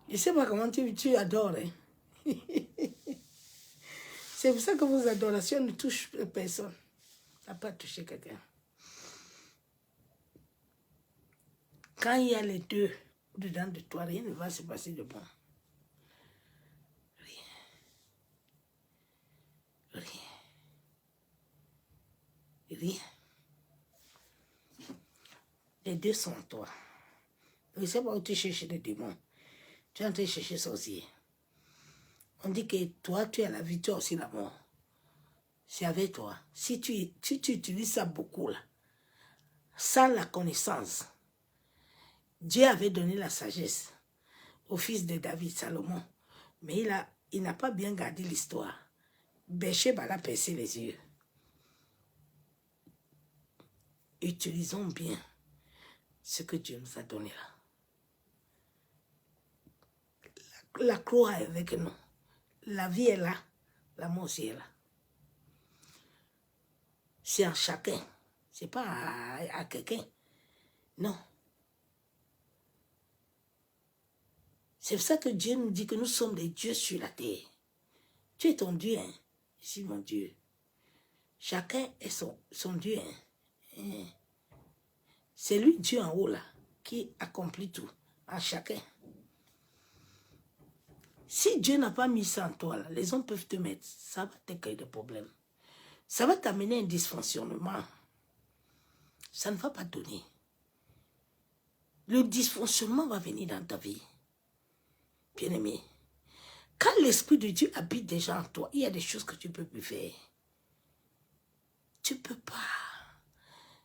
Je ne sais pas comment tu adores. Hein? C'est pour ça que vos adorations ne touchent personne. Ça n'a pas touché quelqu'un. Quand il y a les deux dedans de toi, rien ne va se passer de bon. Rien. Les deux sont en toi. Je ne sais pas où tu cherches des démons. Tu es en train de chercher sorcier. On dit que toi, tu as la vie, tu as aussi la mort. C'est avec toi. Si tu utilises ça beaucoup, là, sans la connaissance, Dieu avait donné la sagesse au fils de David, Salomon. Mais il n'a pas bien gardé l'histoire. Bathsheba l'a percé les yeux. Utilisons bien ce que Dieu nous a donné là. La croix est avec nous. La vie est là. La mort aussi est là. C'est en chacun. Ce n'est pas à quelqu'un. Non. C'est pour ça que Dieu nous dit que nous sommes des dieux sur la terre. Tu es ton Dieu, hein? Je suis mon Dieu. Chacun est son Dieu, hein? C'est lui, Dieu en haut là, qui accomplit tout, en chacun. Si Dieu n'a pas mis ça en toi, là, les hommes peuvent te mettre, ça va te créer des problèmes. Ça va t'amener un dysfonctionnement. Ça ne va pas donner. Le dysfonctionnement va venir dans ta vie. Bien-aimé, quand l'Esprit de Dieu habite déjà en toi, il y a des choses que tu ne peux plus faire. Tu ne peux pas.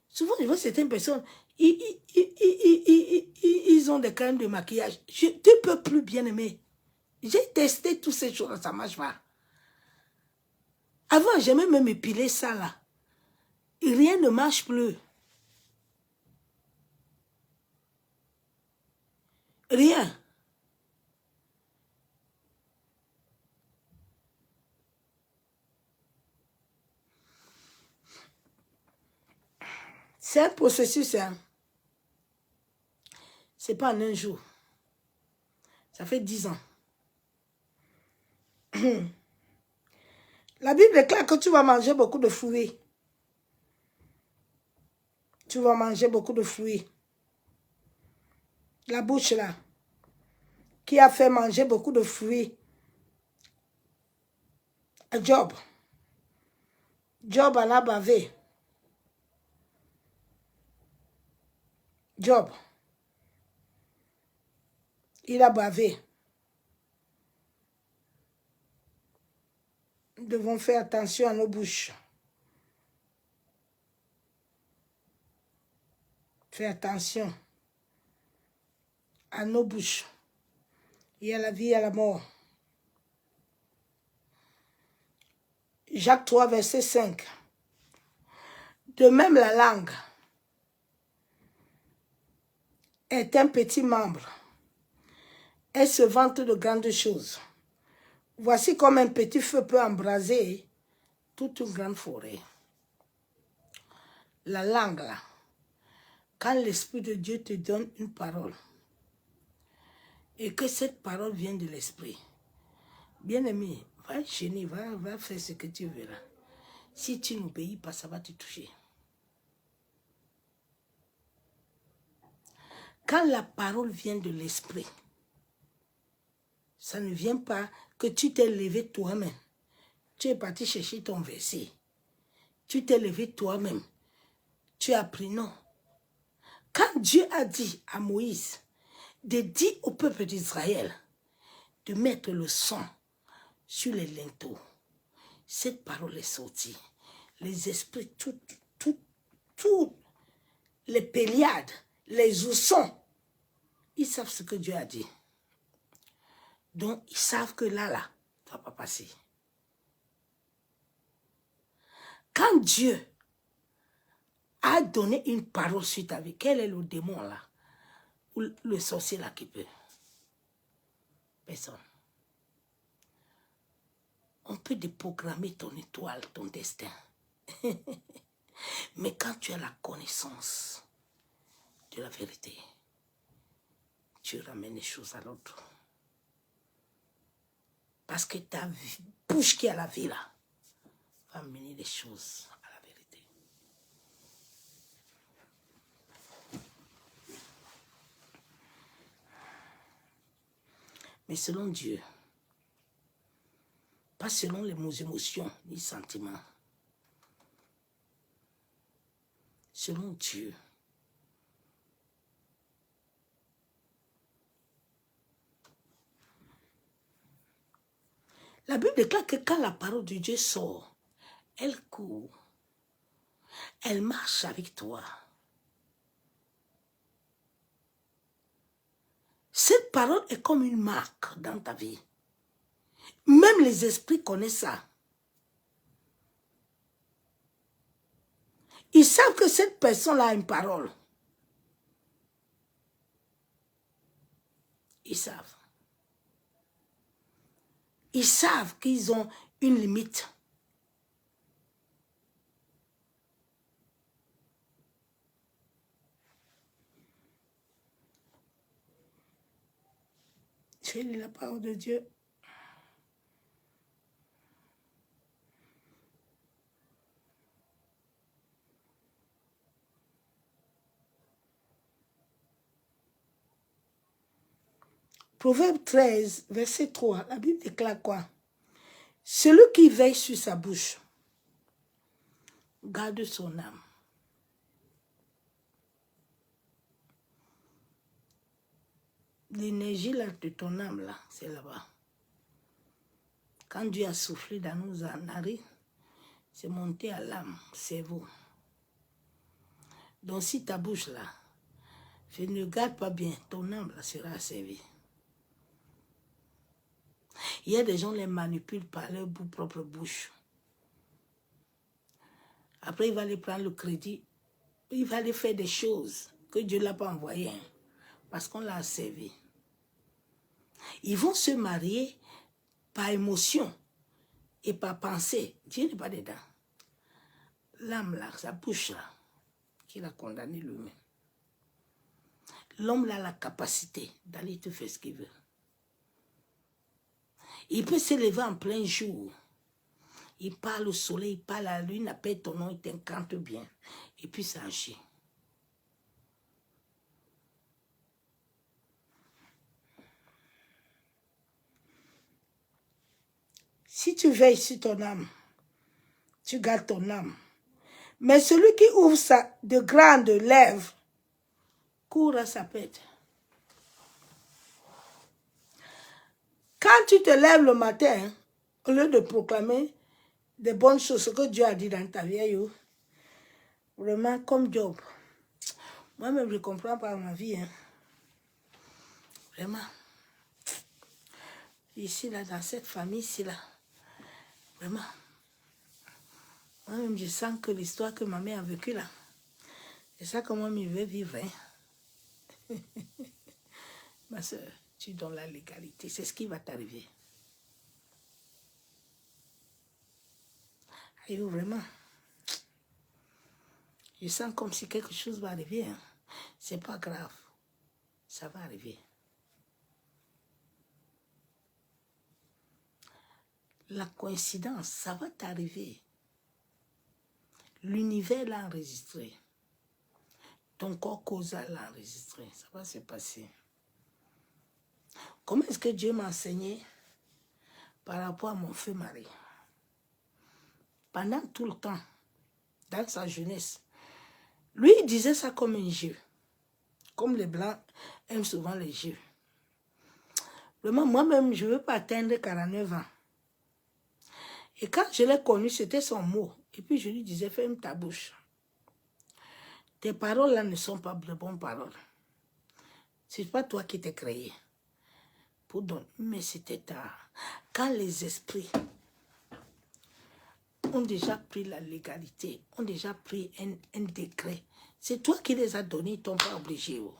Souvent, je vois certaines personnes, ils ont des crèmes de maquillage. Tu ne peux plus, bien-aimé. J'ai testé toutes ces choses, ça ne marche pas. Avant, j'aimais même épiler ça là. Et rien ne marche plus. Rien. C'est un processus, hein. Ce n'est pas en un jour. Ça fait 10 ans. La Bible déclare que tu vas manger beaucoup de fruits. Tu vas manger beaucoup de fruits. La bouche là, qui a fait manger beaucoup de fruits. Job. Job en a bavé. Job. Il a bavé. Nous devons faire attention à nos bouches. Faire attention à nos bouches. Il y a la vie et la mort. Jacques 3, verset 5. De même, la langue est un petit membre. Elle se vante de grandes choses. Voici comme un petit feu peut embraser toute une grande forêt. La langue, là, quand l'Esprit de Dieu te donne une parole, et que cette parole vient de l'Esprit, bien-aimé, va gêner, va faire ce que tu veux là. Si tu n'obéis pas, ça va te toucher. Quand la parole vient de l'Esprit, ça ne vient pas que tu t'es levé toi-même. Tu es parti chercher ton verset. Tu t'es levé toi-même. Tu as pris non. Quand Dieu a dit à Moïse de dire au peuple d'Israël de mettre le sang sur les linteaux, cette parole est sortie. Les esprits, tout les péliades, les oursons, ils savent ce que Dieu a dit. Donc, ils savent que là, ça ne va pas passer. Quand Dieu a donné une parole sur ta vie, quel est le démon là? Ou le sorcier là qui peut? Personne. On peut déprogrammer ton étoile, ton destin. Mais quand tu as la connaissance de la vérité, tu ramènes les choses à l'autre. Parce que ta bouche qui a la vie là, va amener les choses à la vérité. Mais selon Dieu, pas selon les émotions ni sentiments. Selon Dieu. La Bible déclare que quand la parole de Dieu sort, elle court, elle marche avec toi. Cette parole est comme une marque dans ta vie. Même les esprits connaissent ça. Ils savent que cette personne-là a une parole. Ils savent. Ils savent qu'ils ont une limite. Je lis la parole de Dieu. Proverbe 13, verset 3, la Bible déclare quoi? Celui qui veille sur sa bouche garde son âme. L'énergie là de ton âme là, c'est là-bas. Quand Dieu a soufflé dans nos narines, c'est monté à l'âme, cerveau. Donc si ta bouche là, ne garde pas bien, ton âme là sera asservie. Il y a des gens qui les manipulent par leur propre bouche. Après, il va aller prendre le crédit. Il va aller faire des choses que Dieu ne l'a pas envoyées. Parce qu'on l'a asservi. Ils vont se marier par émotion et par pensée. Dieu n'est pas dedans. L'âme là, sa bouche là, qu'il a condamné lui-même. L'homme a la capacité d'aller te faire ce qu'il veut. Il peut se lever en plein jour. Il parle au soleil, il parle à la lune, appelle ton nom, il t'incante bien. Et puis ça agit. Si tu veilles sur ton âme, tu gardes ton âme. Mais celui qui ouvre de grandes lèvres court à sa pète. Quand tu te lèves le matin, au lieu de proclamer des bonnes choses, ce que Dieu a dit dans ta vie, vraiment comme Job. Moi-même, je ne comprends pas ma vie. Vraiment. Ici, là, dans cette famille, ici, là. Vraiment. Moi-même, je sens que l'histoire que ma mère a vécue là, c'est ça que moi-même je vais vivre. Hein. Ma soeur, tu donnes la légalité, c'est ce qui va t'arriver. Et vraiment, je sens comme si quelque chose va arriver. Hein. C'est pas grave, ça va arriver. La coïncidence, ça va t'arriver. L'univers l'a enregistré. Ton corps causal l'a enregistré. Ça va se passer. Comment est-ce que Dieu m'a enseigné par rapport à mon feu mari? Pendant tout le temps, dans sa jeunesse, lui, il disait ça comme un jeu. Comme les Blancs aiment souvent les jeux. Vraiment, moi-même, je ne veux pas atteindre 49 ans. Et quand je l'ai connu, c'était son mot. Et puis je lui disais, ferme ta bouche. Tes paroles là ne sont pas de bonnes paroles. Ce n'est pas toi qui t'es créé. Pour donner. Mais c'était tard. Quand les esprits ont déjà pris la légalité, ont déjà pris un décret, c'est toi qui les as donnés, ils ne t'ont pas obligé. Oh.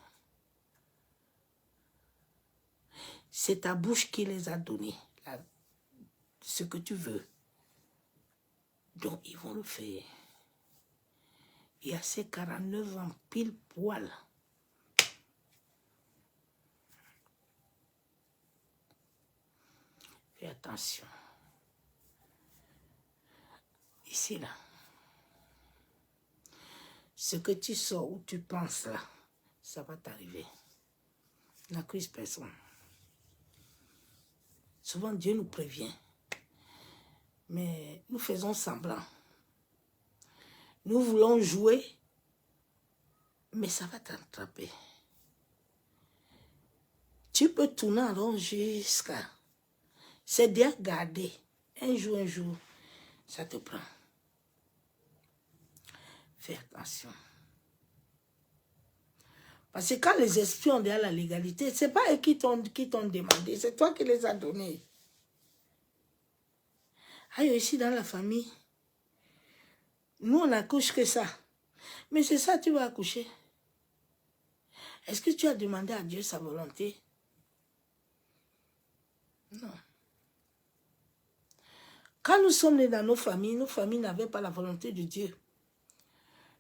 C'est ta bouche qui les a donnés. Ce que tu veux. Donc, ils vont le faire. Et à ces 49 ans, pile poil, fais attention. Ici, là, ce que tu sors ou tu penses là, ça va t'arriver. N'accuse personne. Souvent, Dieu nous prévient. Mais nous faisons semblant. Nous voulons jouer, mais ça va t'attraper. Tu peux tourner en rond jusqu'à... C'est déjà gardé. Un jour, ça te prend. Fais attention. Parce que quand les esprits ont déjà la légalité, ce n'est pas eux qui t'ont demandé, c'est toi qui les as donnés. Aïe, ici dans la famille, nous on n'accouche que ça. Mais c'est ça, tu vas accoucher. Est-ce que tu as demandé à Dieu sa volonté? Non. Quand nous sommes nés dans nos familles n'avaient pas la volonté de Dieu.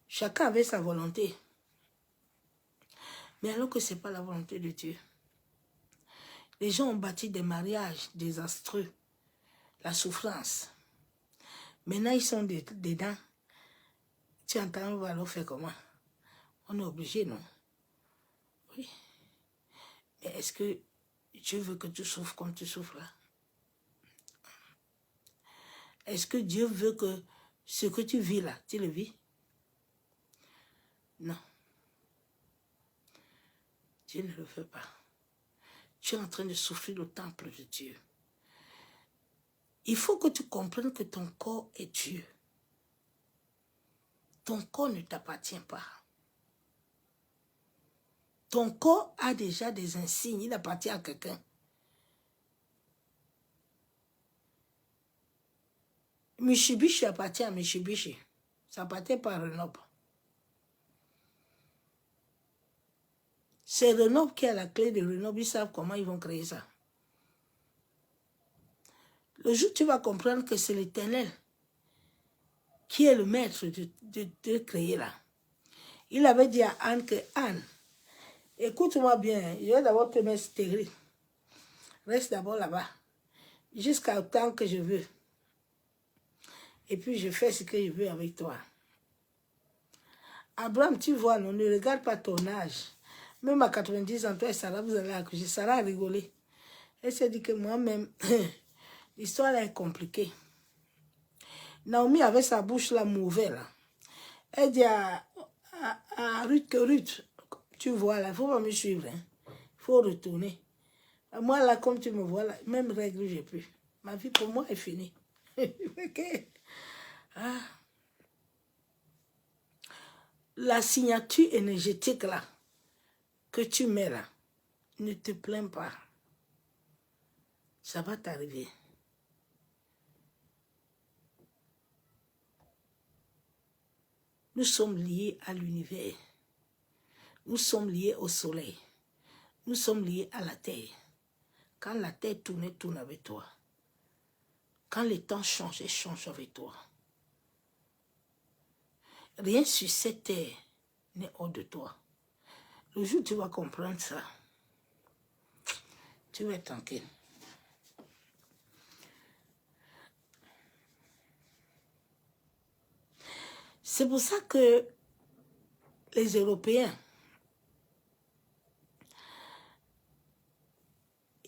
Chacun avait sa volonté. Mais alors que ce n'est pas la volonté de Dieu. Les gens ont bâti des mariages désastreux. La souffrance. Maintenant, ils sont dedans. Tu entends, on va leur faire comment? On est obligé, non? Oui. Mais est-ce que Dieu veut que tu souffres comme tu souffres là? Est-ce que Dieu veut que ce que tu vis là, tu le vis? Non. Dieu ne le veut pas. Tu es en train de souffrir le temple de Dieu. Il faut que tu comprennes que ton corps est Dieu. Ton corps ne t'appartient pas. Ton corps a déjà des insignes, il appartient à quelqu'un. Mitsubishi appartient à Mitsubishi. Ça appartient pas à Renault. C'est Renault qui a la clé de Renault, ils savent comment ils vont créer ça. Le jour où tu vas comprendre que c'est l'Éternel qui est le maître de créer là. Il avait dit à Anne que Anne, écoute-moi bien, je vais d'abord te mettre stérile. Reste d'abord là-bas, jusqu'à temps que je veux. Et puis je fais ce que je veux avec toi. Abraham, tu vois, non, ne regarde pas ton âge. Même à 90 ans, toi et Sarah, vous allez accoucher. Sarah a rigolé. Elle s'est dit que moi-même, l'histoire est compliquée. Naomi avait sa bouche là mauvaise. Là. Elle dit à Ruth que Ruth, tu vois là, il ne faut pas me suivre. Il faut retourner. Moi là, comme tu me vois là, même règle, j'ai plus. Ma vie pour moi est finie. Okay. Ah. La signature énergétique là, que tu mets là, ne te plains pas. Ça va t'arriver. Nous sommes liés à l'univers. Nous sommes liés au soleil. Nous sommes liés à la terre. Quand la terre tourne, elle tourne avec toi. Quand les temps changent, elle change avec toi. Rien sur cette terre n'est hors de toi. Le jour où tu vas comprendre ça, tu vas être tranquille. C'est pour ça que les Européens,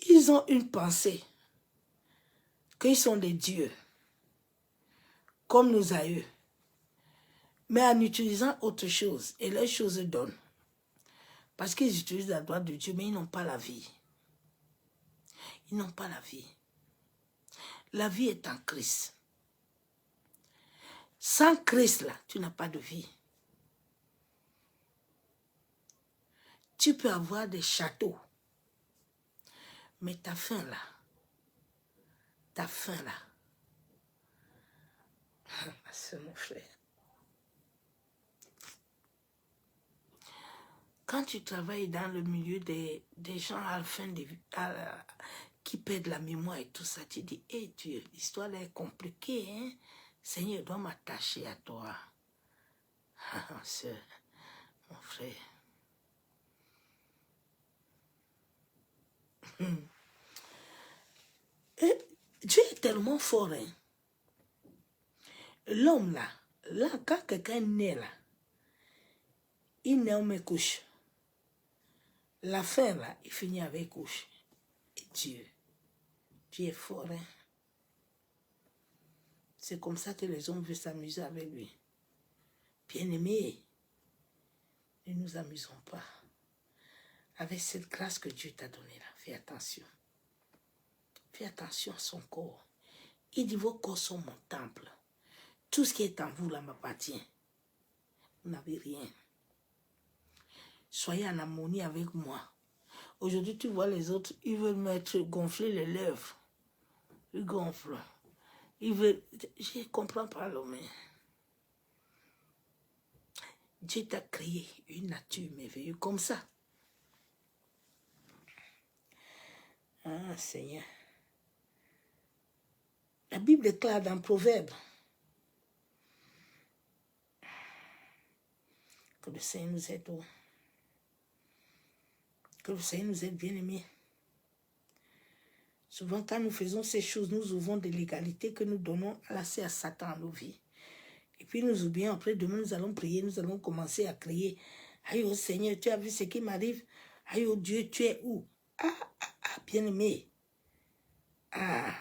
ils ont une pensée qu'ils sont des dieux, comme nous aïeux, mais en utilisant autre chose, et les choses donnent. Parce qu'ils utilisent la droite de Dieu, mais ils n'ont pas la vie. Ils n'ont pas la vie. La vie est en Christ. Sans Christ, là, tu n'as pas de vie. Tu peux avoir des châteaux, mais ta faim, là, c'est mon frère. Quand tu travailles dans le milieu des gens à la fin qui perdent la mémoire et tout ça, tu dis, hé Dieu, l'histoire est compliquée, hein? Seigneur, dois m'attacher à toi. C'est mon frère. Et Dieu est tellement fort, hein? L'homme là, quand quelqu'un naît là, il naît en couche. La fin là, il finit avec couche. Et Dieu est fort, hein? C'est comme ça que les hommes veulent s'amuser avec lui. Bien-aimé, ne nous amusons pas. Avec cette grâce que Dieu t'a donnée là, fais attention. Fais attention à son corps. Il dit, vos corps sont mon temple. Tout ce qui est en vous là m'appartient. Vous n'avez rien. Soyez en harmonie avec moi. Aujourd'hui, tu vois les autres, ils veulent gonfler les lèvres. Ils gonflent. Ils veulent... Je ne comprends pas l'homme. Dieu t'a créé une nature merveilleuse comme ça. Ah, Seigneur. La Bible déclare dans Proverbe que le Seigneur nous aide. Que le Seigneur nous aide, bien-aimés. Souvent, quand nous faisons ces choses, nous ouvrons des légalités que nous donnons à Satan à nos vies. Et puis nous oublions, après demain, nous allons prier, nous allons commencer à crier. Aïe, oh Seigneur, tu as vu ce qui m'arrive? Aïe, oh Dieu, tu es où? Ah, bien-aimé. Ah.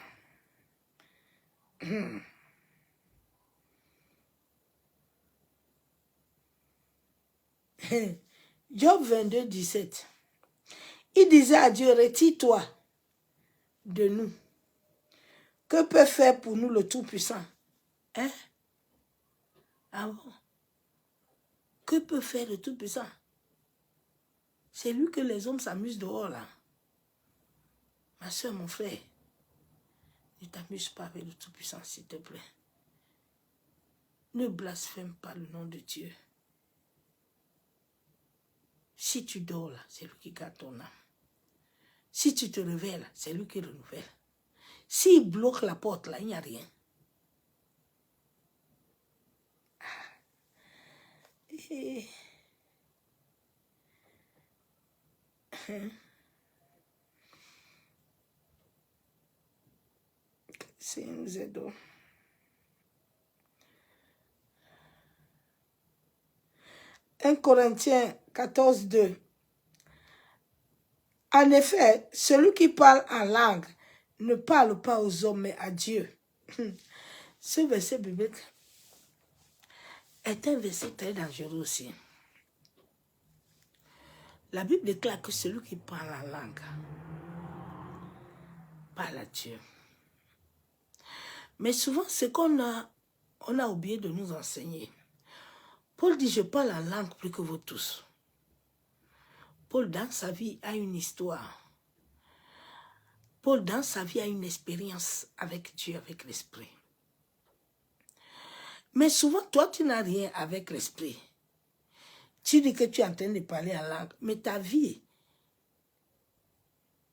Job 22, 17. Il disait à Dieu, retire-toi de nous. Que peut faire pour nous le Tout-Puissant? Hein? Ah bon? Que peut faire le Tout-Puissant? C'est lui que les hommes s'amusent dehors là. Ma soeur, mon frère, ne t'amuse pas avec le Tout-Puissant, s'il te plaît. Ne blasphème pas le nom de Dieu. Si tu dors là, c'est lui qui garde ton âme. Si tu te réveilles là, c'est lui qui renouvelle. S'il bloque la porte là, il n'y a rien. C'est nous aidons. Un Corinthiens 14, 2. En effet, celui qui parle en langue ne parle pas aux hommes, mais à Dieu. Ce verset biblique est un verset très dangereux aussi. La Bible déclare que celui qui parle en langue parle à Dieu. Mais souvent, c'est qu'on a oublié de nous enseigner. Paul dit, je parle en langue plus que vous tous. Paul, dans sa vie, a une histoire. Paul, dans sa vie, a une expérience avec Dieu, avec l'Esprit. Mais souvent, toi, tu n'as rien avec l'esprit. Tu dis que tu es en train de parler en langue, mais ta vie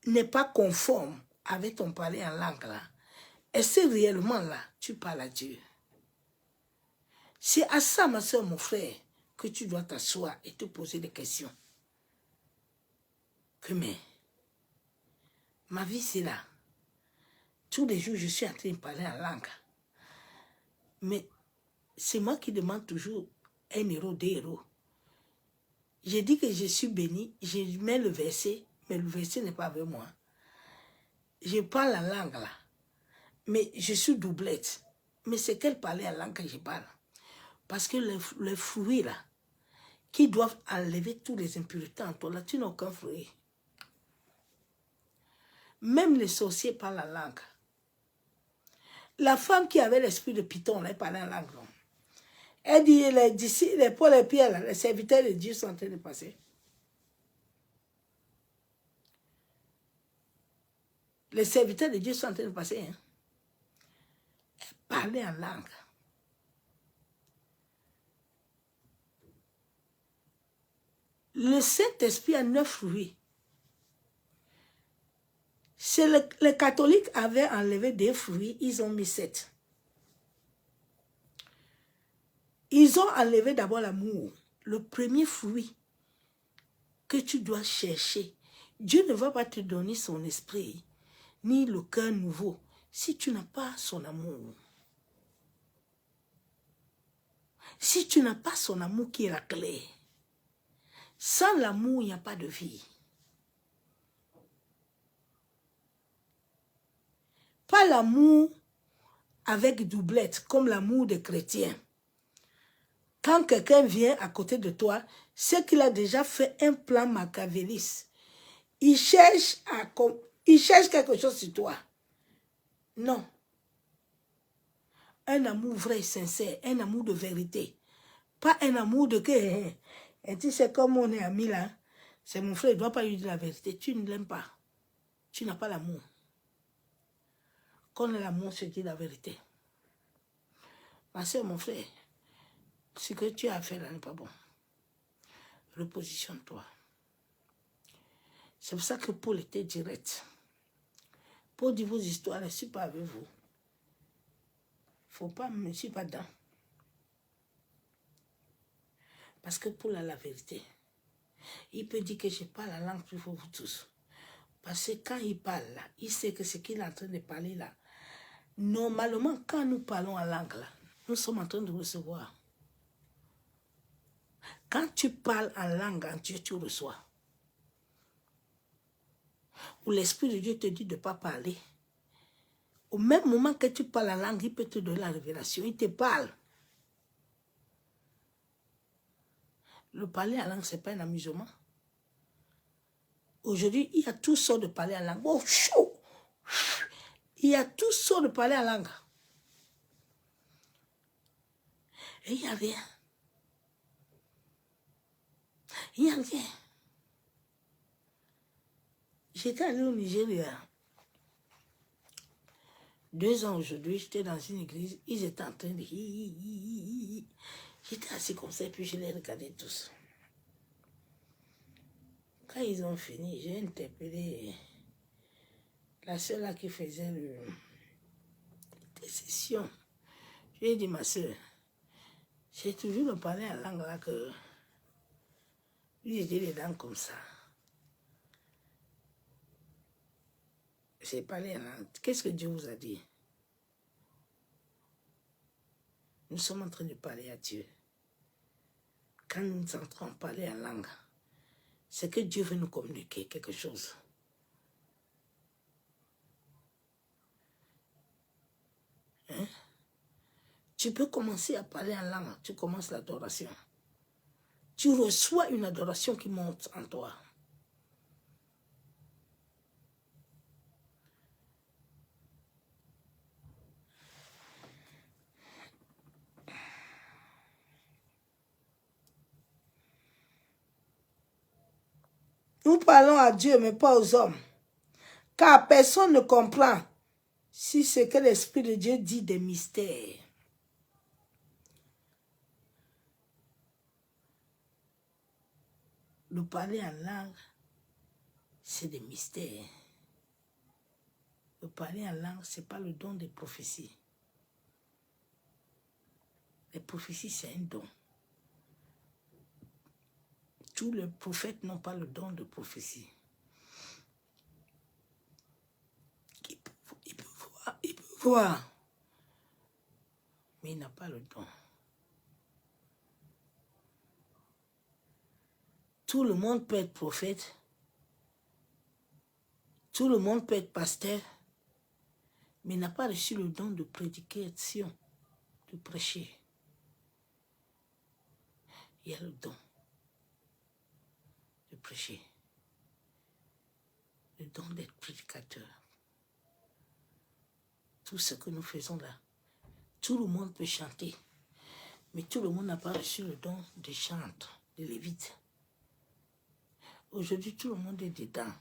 n'est pas conforme avec ton parler en langue là. Et c'est réellement là, tu parles à Dieu. C'est à ça, ma soeur, mon frère, que tu dois t'asseoir et te poser des questions. Que mais, ma vie c'est là. Tous les jours, je suis en train de parler en langue. Mais c'est moi qui demande toujours 1 euro, 2 euros. J'ai dit que je suis béni, je mets le verset, mais le verset n'est pas avec moi. Je parle en langue là, mais je suis doublette. Mais c'est qu'elle parlait en langue que je parle. Parce que les fruits là, qui doivent enlever tous les impuretés en toi, là, tu n'as aucun fruit. Même les sorciers parlent en langue. La femme qui avait l'esprit de Python, elle parlait en langue. Non? Elle dit, les Paul et Pierre, là, les serviteurs de Dieu sont en train de passer. Les serviteurs de Dieu sont en train de passer. Hein? Elle parlait en langue. Le Saint-Esprit a 9 fruits. Les catholiques avaient enlevé des fruits, ils ont mis 7. Ils ont enlevé d'abord l'amour. Le premier fruit que tu dois chercher. Dieu ne va pas te donner son esprit, ni le cœur nouveau, si tu n'as pas son amour. Si tu n'as pas son amour qui est la clé. Sans l'amour, il n'y a pas de vie. Pas l'amour avec doublette, comme l'amour des chrétiens. Quand quelqu'un vient à côté de toi, c'est qu'il a déjà fait un plan machiavéliste. Il cherche quelque chose sur toi. Non. Un amour vrai et sincère, un amour de vérité. Pas un amour de que... Et tu sais, comme on est amis là, c'est mon frère, il ne doit pas lui dire la vérité. Tu ne l'aimes pas. Tu n'as pas l'amour. Quand on a l'amour, c'est dire la vérité. Ma soeur, mon frère, ce que tu as à faire là n'est pas bon. Repositionne-toi. C'est pour ça que Paul était direct. Paul dit vos histoires, je ne suis pas avec vous. Faut pas, je ne suis pas dedans. Parce que Paul a la vérité. Il peut dire que je parle la langue plus pour vous tous. Parce que quand il parle là, il sait que ce qu'il est en train de parler là, normalement, quand nous parlons en langue là, nous sommes en train de recevoir. Quand tu parles en langue en Dieu, tu reçois. Ou l'Esprit de Dieu te dit de ne pas parler. Au même moment que tu parles en langue, il peut te donner la révélation. Il te parle. Le parler en langue, ce n'est pas un amusement. Aujourd'hui, il y a toutes sortes de parler en langue. Oh, chaud! Il y a toutes sortes de parler en langue. Et il n'y a rien. Il n'y a rien. J'étais allé au Nigeria. 2 ans aujourd'hui, j'étais dans une église. Ils étaient en train de... J'étais assis comme ça et puis je les regardais tous. Quand ils ont fini, j'ai interpellé la soeur là qui faisait des sessions. Je lui ai dit, ma soeur, j'ai toujours parlé en langue là que... J'ai dit les dents comme ça. J'ai parlé en langue. Qu'est-ce que Dieu vous a dit? Nous sommes en train de parler à Dieu. Quand nous entrons à parler en langue, c'est que Dieu veut nous communiquer quelque chose. Hein? Tu peux commencer à parler en langue, tu commences l'adoration. Tu reçois une adoration qui monte en toi. Nous parlons à Dieu, mais pas aux hommes. Car personne ne comprend si ce que l'Esprit de Dieu dit des mystères. Le parler en langue, c'est des mystères. Le parler en langue, ce n'est pas le don des prophéties. Les prophéties, c'est un don. Tous les prophètes n'ont pas le don de prophétie. Il peut voir, mais il n'a pas le don. Tout le monde peut être prophète. Tout le monde peut être pasteur, mais il n'a pas reçu le don de prédication, de prêcher. Il y a le don de prêcher, le don d'être prédicateur. Tout ce que nous faisons là, tout le monde peut chanter, mais tout le monde n'a pas reçu le don de chantre, de lévite. Aujourd'hui, tout le monde est dedans.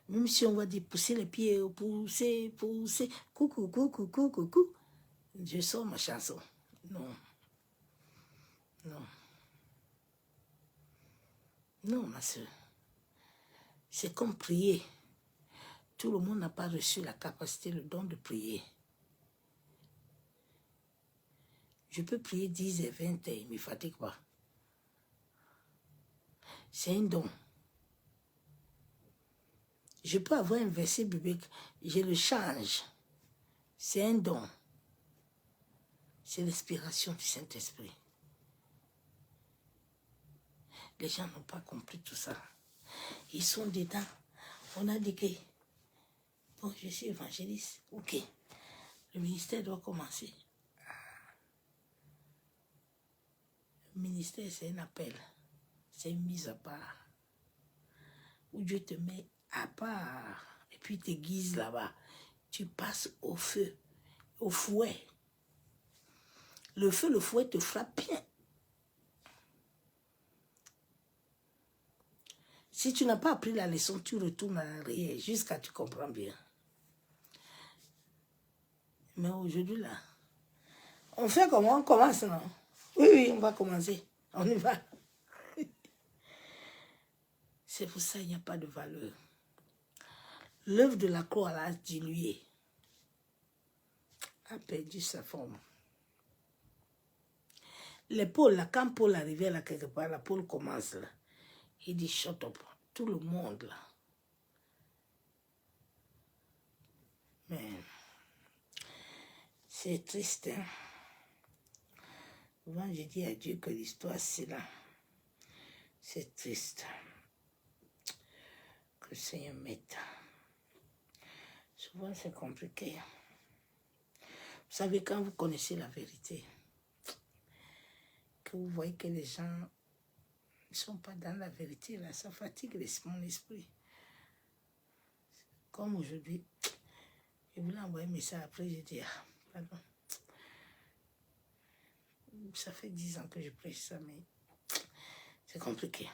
Même si on va dire pousser les pieds, pousser, pousser, coucou, coucou, coucou, coucou, je sors ma chanson. Non. Non. Non, ma soeur. C'est comme prier. Tout le monde n'a pas reçu la capacité, le don de prier. Je peux prier 10 et 20 et il ne me fatigue pas. C'est un don. Je peux avoir un verset biblique, je le change. C'est un don. C'est l'inspiration du Saint-Esprit. Les gens n'ont pas compris tout ça. Ils sont dedans. On a dit que, bon, je suis évangéliste. Ok. Le ministère doit commencer. Le ministère, c'est un appel. C'est une mise à part. Où Dieu te met à part. Et puis t'aiguise là-bas. Tu passes au feu, au fouet. Le feu, le fouet te frappe bien. Si tu n'as pas appris la leçon, tu retournes en arrière jusqu'à ce que tu comprends bien. Mais aujourd'hui, là, on fait comment? On commence, non? Oui, oui, on va commencer. On y va. C'est pour ça qu'il n'y a pas de valeur. L'œuvre de la croix a dilué, a perdu sa forme. Les pôles, là, quand Paul arrivait là quelque part, là, Paul commence là. Il dit, shut up. Tout le monde là. Mais c'est triste. Hein? Souvent, je dis à Dieu que l'histoire, c'est là. C'est triste. Que le Seigneur m'aide. Souvent, c'est compliqué. Vous savez, quand vous connaissez la vérité, que vous voyez que les gens ne sont pas dans la vérité, là, ça fatigue mon esprit. Comme aujourd'hui, je voulais envoyer un message, après j'ai dit, ah, pardon. Ça fait 10 ans que je prêche ça, mais c'est compliqué.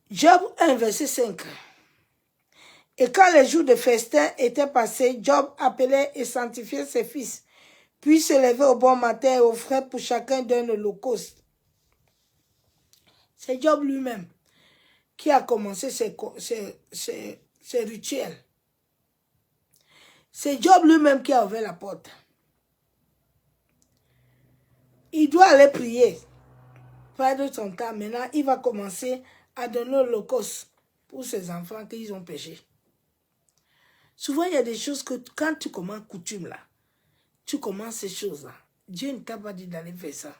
Job 1, verset 5. Et quand les jours de festin étaient passés, Job appelait et sanctifiait ses fils, puis se levait au bon matin et offrait pour chacun d'un holocauste. C'est Job lui-même qui a commencé ses rituels. C'est Job lui-même qui a ouvert la porte. Il doit aller prier. Perdre son temps. Maintenant, il va commencer à donner l'holocauste pour ses enfants qu'ils ont péché. Souvent, il y a des choses que quand tu commences coutume là, tu commences ces choses-là. Dieu ne t'a pas dit d'aller faire ça.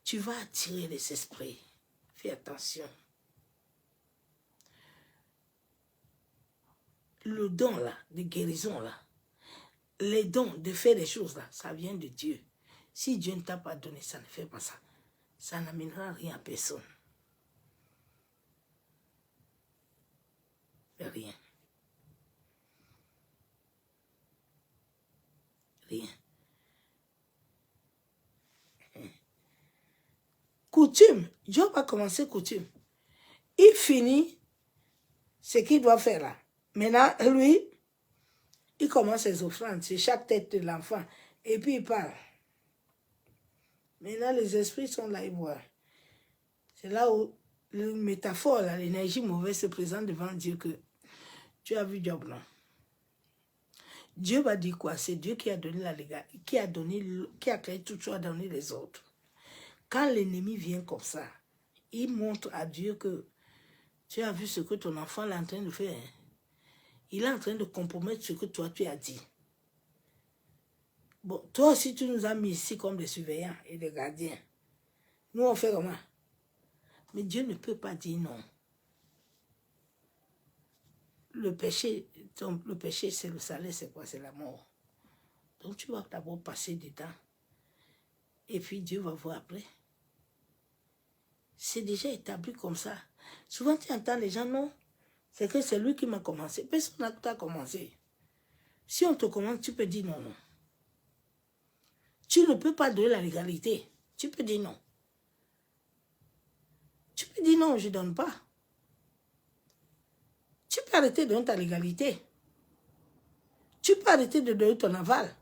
Tu vas attirer les esprits. Fais attention. Le don là, de guérison là, les dons de faire des choses là, ça vient de Dieu. Si Dieu ne t'a pas donné ça, ne fais pas ça. Ça n'amènera rien à personne. Rien. Rien. Coutume. Job a commencé coutume. Il finit ce qu'il doit faire là. Maintenant, lui, il commence ses offrandes sur chaque tête de l'enfant. Et puis il parle. Maintenant, les esprits sont là, ils voient. C'est là où la métaphore, l'énergie mauvaise se présente devant Dieu que tu as vu Job, non? Dieu va dire quoi? C'est Dieu qui a donné la légalité, qui a créé tout chose, a donné les autres. Quand l'ennemi vient comme ça, il montre à Dieu que tu as vu ce que ton enfant est en train de faire. Hein? Il est en train de compromettre ce que toi tu as dit. Bon, toi aussi tu nous as mis ici comme des surveillants et des gardiens. Nous on fait comment? Mais Dieu ne peut pas dire non. Le péché, c'est le salaire, c'est quoi? C'est la mort. Donc tu vas d'abord passer dedans. Et puis Dieu va voir après. C'est déjà établi comme ça. Souvent tu entends les gens, non, c'est que c'est lui qui m'a commencé. Personne n'a t'a commencé. Si on te commence, tu peux dire non, non. Tu ne peux pas donner la légalité. Tu peux dire non. Tu peux dire non, je ne donne pas. Tu peux arrêter de donner ta légalité. Tu peux arrêter de donner ton aval.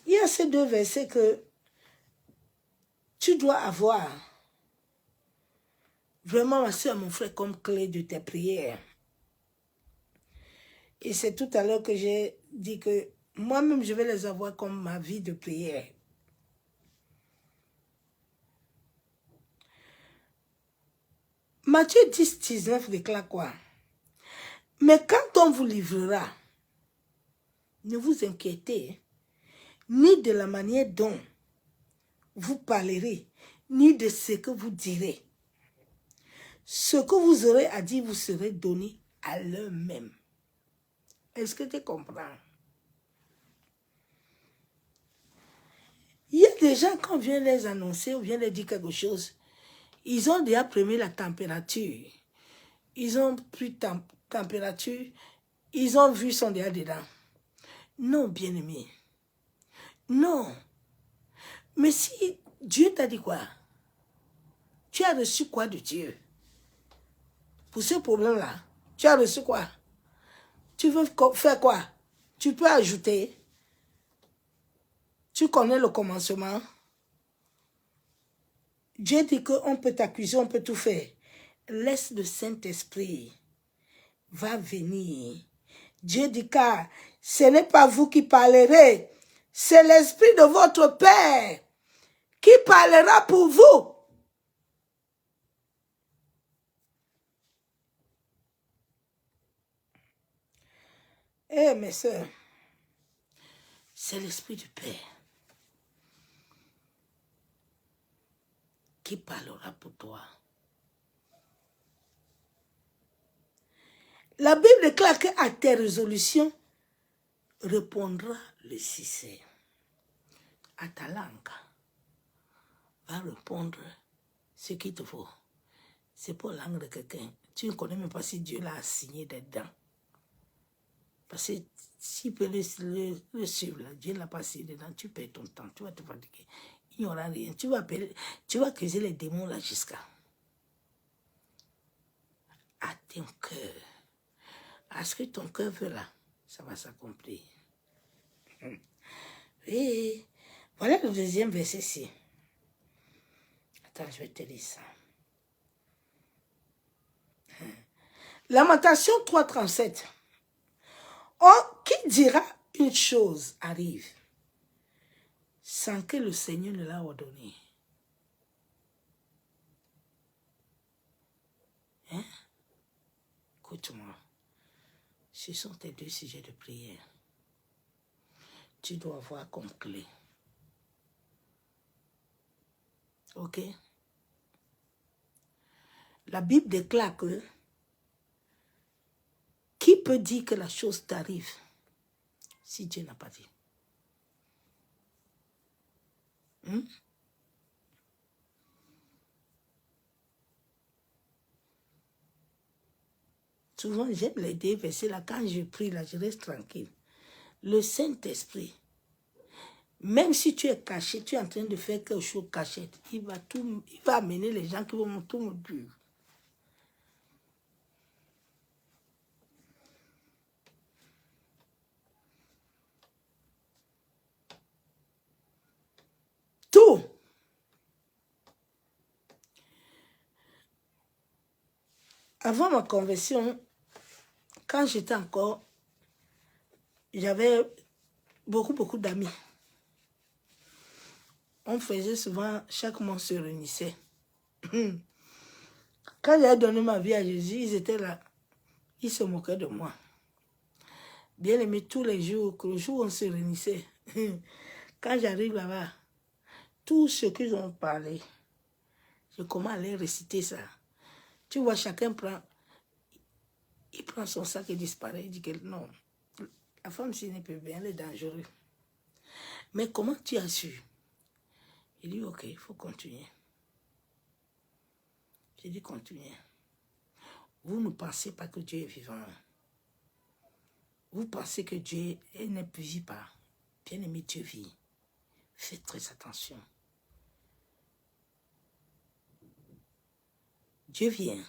Il y a ces deux versets que tu dois avoir vraiment, ma soeur, mon frère, comme clé de tes prières. Et c'est tout à l'heure que j'ai dit que moi-même, je vais les avoir comme ma vie de prière. Matthieu 10, 19 déclare quoi? Mais quand on vous livrera, ne vous inquiétez ni de la manière dont vous parlerez, ni de ce que vous direz. Ce que vous aurez à dire vous serez donné à l'heure même. Est-ce que tu comprends? Il y a des gens, quand on vient les annoncer, on vient leur dire quelque chose, ils ont déjà pris la température. Ils ont pris température, ils ont vu, sont déjà dedans. Non, bien-aimé. Non. Mais si Dieu t'a dit quoi? Tu as reçu quoi de Dieu? Pour ce problème-là, tu as reçu quoi? Tu veux faire quoi? Tu peux ajouter. Tu connais le commencement. Dieu dit qu'on peut t'accuser, on peut tout faire. Laisse le Saint-Esprit. Va venir. Dieu dit car ce n'est pas vous qui parlerez. C'est l'Esprit de votre Père qui parlera pour vous. Eh, mes soeurs, c'est l'Esprit du Père qui parlera pour toi. La Bible déclare qu'à tes résolutions répondra le succès. À ta langue va répondre ce qu'il te faut. C'est pas la langue de quelqu'un. Tu ne connais même pas si Dieu l'a assigné dedans. Parce que s'il peut le suivre, là, Dieu ne l'a pas assigné dedans, tu perds ton temps, tu vas te fatiguer. Il n'y aura rien. Tu vas accuser les démons là jusqu'à. À ton cœur. À ce que ton cœur veut là, ça va s'accomplir. Et voilà le deuxième verset ici. Attends, je vais te lire ça. Lamentation 3,37. Or, qui dira une chose arrive sans que le Seigneur ne l'a ordonné? Hein? Écoute-moi. Ce sont tes deux sujets de prière. Tu dois avoir comme clé. Ok? La Bible déclare que qui peut dire que la chose t'arrive si Dieu n'a pas dit? Souvent, j'aime les deux versets là. Quand je prie là, je reste tranquille. Le Saint-Esprit, même si tu es caché, tu es en train de faire quelque chose cachette, il va amener les gens qui vont tout me dire. Avant ma conversion, quand j'étais encore, j'avais beaucoup d'amis. On faisait souvent, chaque mois on se réunissait. Quand j'ai donné ma vie à Jésus, ils étaient là. Ils se moquaient de moi. Bien aimé, tous les jours, le jour où on se réunissait, quand j'arrive là-bas, tout ce qu'ils ont parlé, je commence à les réciter ça. Tu vois, chacun prend, il prend son sac et disparaît. Il dit que non, la femme, si elle n'est pas bien, elle est dangereuse. Mais comment tu as su? Il dit, ok, il faut continuer. J'ai dit, continuez. Vous ne pensez pas que Dieu est vivant. Vous pensez que Dieu ne vit pas. Bien aimé, Dieu vit. Faites très attention. Dieu vient.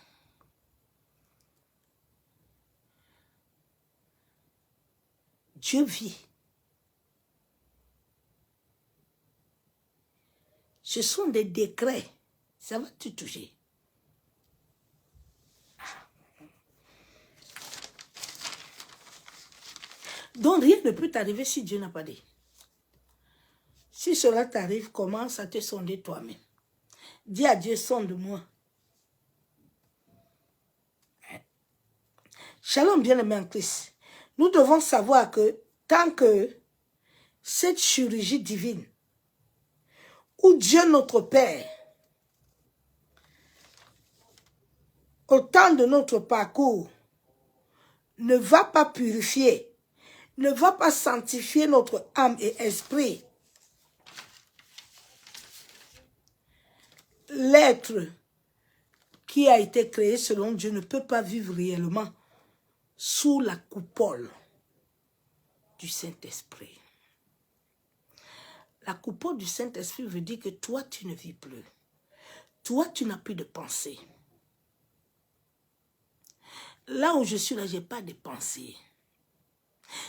Dieu vit. Ce sont des décrets. Ça va te toucher. Donc rien ne peut t'arriver si Dieu n'a pas dit. Si cela t'arrive, commence à te sonder toi-même. Dis à Dieu, sonde-moi. Shalom, bien-aimé en Christ. Nous devons savoir que tant que cette chirurgie divine, où Dieu notre Père, au temps de notre parcours, ne va pas purifier, ne va pas sanctifier notre âme et esprit, l'être qui a été créé selon Dieu ne peut pas vivre réellement sous la coupole du Saint-Esprit. La coupole du Saint-Esprit veut dire que toi, tu ne vis plus. Toi, tu n'as plus de pensée. Là où je suis là, je n'ai pas de pensée.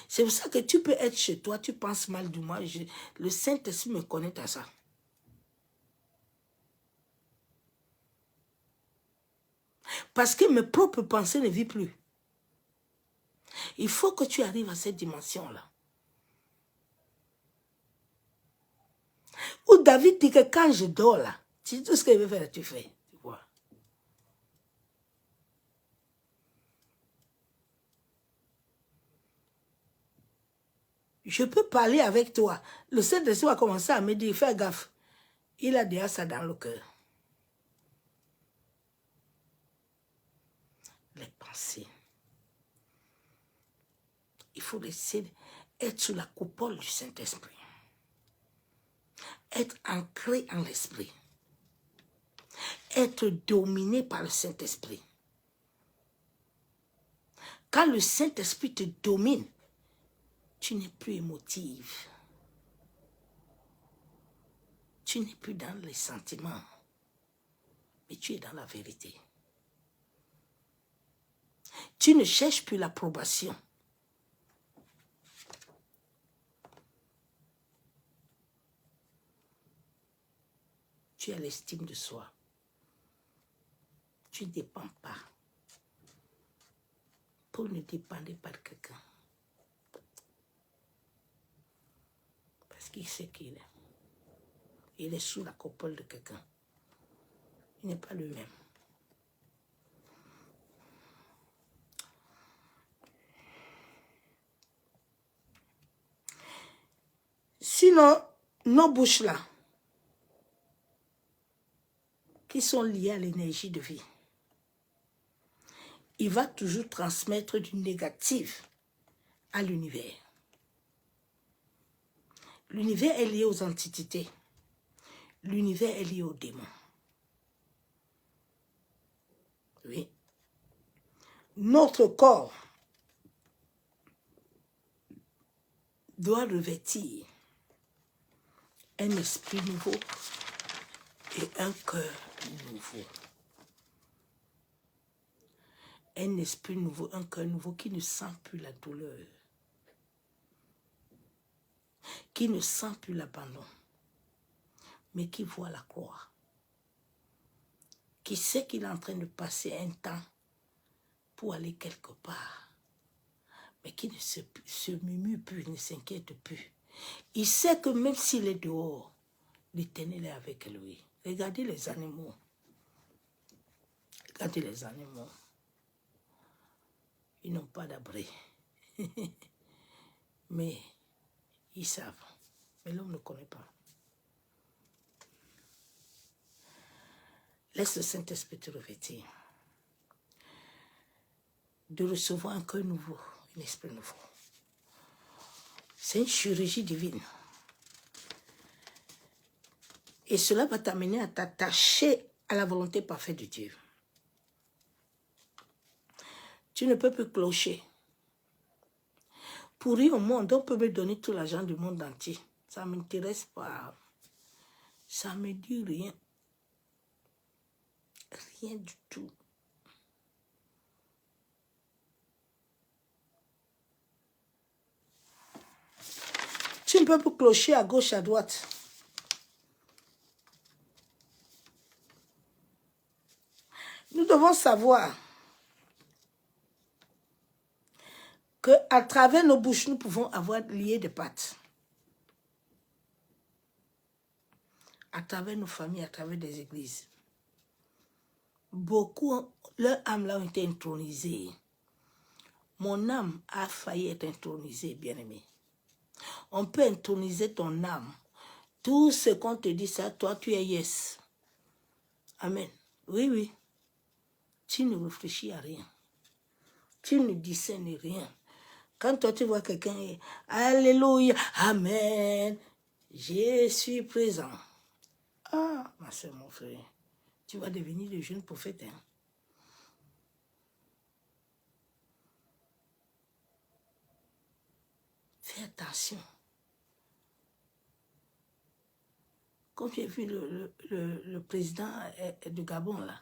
C'est pour ça que tu peux être chez toi, tu penses mal de moi. Le Saint-Esprit me connaît à ça. Parce que mes propres pensées ne vivent plus. Il faut que tu arrives à cette dimension-là. Où David dit que quand je dors là, tu dis tout ce qu'il veut faire, tu fais. Tu vois. Je peux parler avec toi. Le Saint-Esprit va commencer à me dire, fais gaffe. Il a déjà ça dans le cœur. Les pensées. Il faut laisser être sous la coupole du Saint-Esprit. Être ancré en l'Esprit. Être dominé par le Saint-Esprit. Quand le Saint-Esprit te domine, tu n'es plus émotive. Tu n'es plus dans les sentiments, mais tu es dans la vérité. Tu ne cherches plus l'approbation. Tu as l'estime de soi. Tu ne dépends pas. Paul ne dépendait pas de quelqu'un. Parce qu'il sait qu'il est. Il est sous la coupole de quelqu'un. Il n'est pas lui-même. Sinon, nos bouches-là, qui sont liées à l'énergie de vie, il va toujours transmettre du négatif à l'univers. L'univers est lié aux entités. L'univers est lié aux démons. Oui. Notre corps doit revêtir un esprit nouveau et un cœur nouveau. Un esprit nouveau, un cœur nouveau qui ne sent plus la douleur, qui ne sent plus l'abandon, mais qui voit la croix, qui sait qu'il est en train de passer un temps pour aller quelque part, mais qui ne se murmure plus, ne s'inquiète plus. Il sait que même s'il est dehors, l'Éternel est avec lui. Regardez les animaux. Regardez les animaux. Ils n'ont pas d'abri. Mais ils savent. Mais l'homme ne connaît pas. Laisse le Saint-Esprit te revêtir. De recevoir un cœur nouveau, un esprit nouveau. C'est une chirurgie divine. Et cela va t'amener à t'attacher à la volonté parfaite de Dieu. Tu ne peux plus clocher. Pour rire au monde, on peut me donner tout l'argent du monde entier. Ça ne m'intéresse pas. Ça ne me dit rien. Rien du tout. Tu ne peux plus clocher à gauche, à droite. Nous devons savoir qu'à travers nos bouches, nous pouvons avoir lié des pattes. À travers nos familles, à travers des églises. Beaucoup, leurs âmes là ont été intronisées. Mon âme a failli être intronisée, bien-aimé. On peut introniser ton âme. Tout ce qu'on te dit, ça, toi, tu es yes. Amen. Oui, oui. Tu ne réfléchis à rien. Tu ne discernes rien. Quand toi, tu vois quelqu'un, alléluia, amen, je suis présent. Ah, ma soeur, mon frère, tu vas devenir le jeune prophète. Hein? Fais attention. Comme j'ai vu le président du Gabon, là,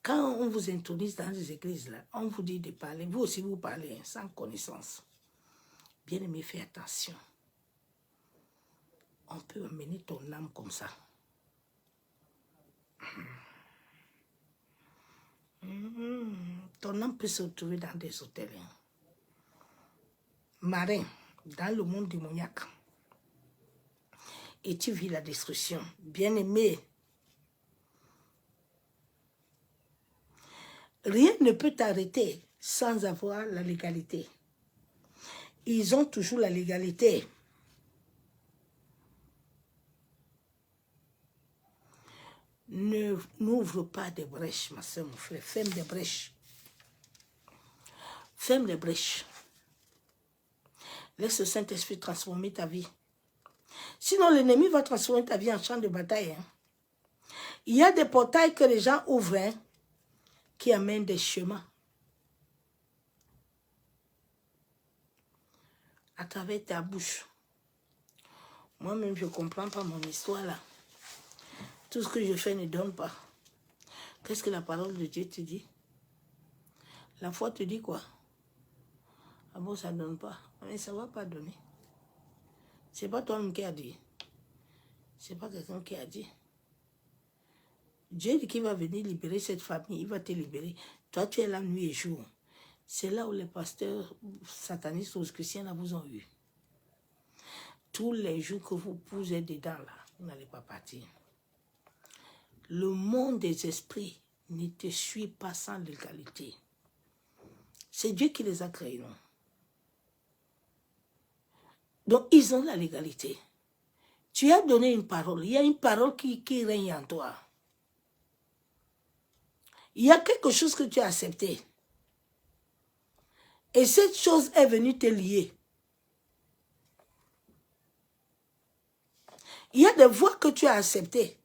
quand on vous intronise dans les églises, là, on vous dit de parler. Vous aussi, vous parlez hein, sans connaissance. Bien aimé, fais attention. On peut amener ton âme comme ça. Ton âme peut se retrouver dans des hôtels. Hein. Marin, dans le monde démoniaque. Et tu vis la destruction. Bien aimé. Rien ne peut t'arrêter sans avoir la légalité. Ils ont toujours la légalité. N'ouvre pas de brèches, ma soeur, mon frère. Ferme des brèches. Ferme les brèches. Laisse le Saint-Esprit transformer ta vie. Sinon, l'ennemi va transformer ta vie en champ de bataille. Hein. Il y a des portails que les gens ouvrent hein, qui amènent des chemins. À travers ta bouche. Moi-même, je ne comprends pas mon histoire là. Tout ce que je fais ne donne pas. Qu'est-ce que la parole de Dieu te dit? La foi te dit quoi? Ah bon, ça ne donne pas. Mais ça ne va pas donner. Ce n'est pas toi-même qui a dit. Ce n'est pas quelqu'un qui a dit. Dieu dit qu'il va venir libérer cette famille. Il va te libérer. Toi, tu es là nuit et jour. C'est là où les pasteurs satanistes ou chrétiens là vous ont eu. Tous les jours que vous êtes dedans là, vous n'allez pas partir. Le monde des esprits ne te suit pas sans légalité. C'est Dieu qui les a créés, non? Donc, ils ont la légalité. Tu as donné une parole. Il y a une parole qui règne en toi. Il y a quelque chose que tu as accepté. Et cette chose est venue te lier. Il y a des voies que tu as acceptées.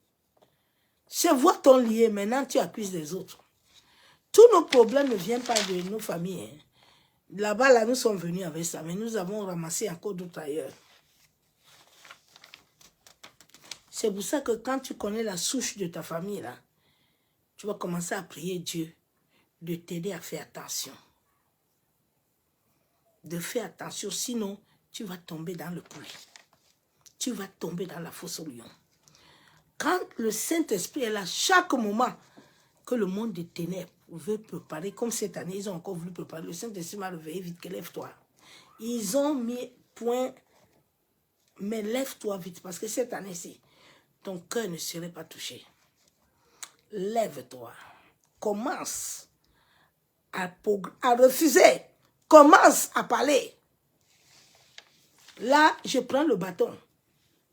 Ces voies t'ont lié. Maintenant, tu accuses les autres. Tous nos problèmes ne viennent pas de nos familles. Hein. Là-bas, là, nous sommes venus avec ça. Mais nous avons ramassé encore d'autres ailleurs. C'est pour ça que quand tu connais la souche de ta famille, là, tu vas commencer à prier Dieu de t'aider à faire attention. De faire attention, sinon tu vas tomber dans le puits. Tu vas tomber dans la fosse au lion. Quand le Saint-Esprit est là, chaque moment que le monde des ténèbres veut préparer, comme cette année, ils ont encore voulu préparer. Le Saint-Esprit m'a réveillé, vite que lève-toi. Ils ont mis point, mais lève-toi vite, parce que cette année-ci, ton cœur ne serait pas touché. Lève-toi. Commence à refuser. Commence à parler. Là, je prends le bâton.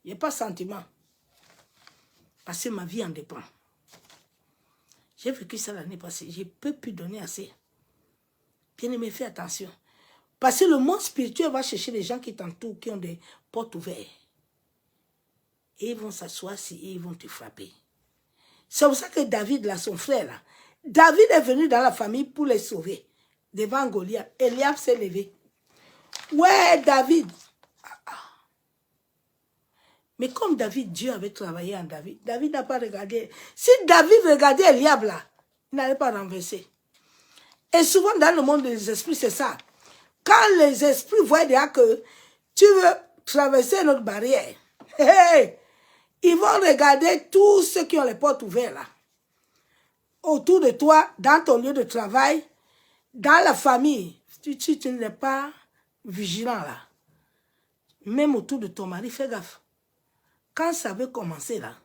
Il n'y a pas de sentiment. Parce que ma vie en dépend. J'ai vécu ça l'année passée. Je ne peux plus donner assez. Bien-aimé, fais attention. Parce que le monde spirituel va chercher les gens qui t'entourent, qui ont des portes ouvertes. Et ils vont s'asseoir et ils vont te frapper. C'est pour ça que David, là, son frère, là, David est venu dans la famille pour les sauver. Devant Goliath. Eliab s'est levé. Ouais, David. Mais comme David, Dieu avait travaillé en David, David n'a pas regardé. Si David regardait Eliab là, il n'allait pas renverser. Et souvent dans le monde des esprits, c'est ça. Quand les esprits voient déjà que tu veux traverser notre barrière, ils vont regarder tous ceux qui ont les portes ouvertes là. Autour de toi, dans ton lieu de travail, dans la famille. Tu n'es pas vigilant là. Même autour de ton mari, fais gaffe. Quand ça veut commencer là,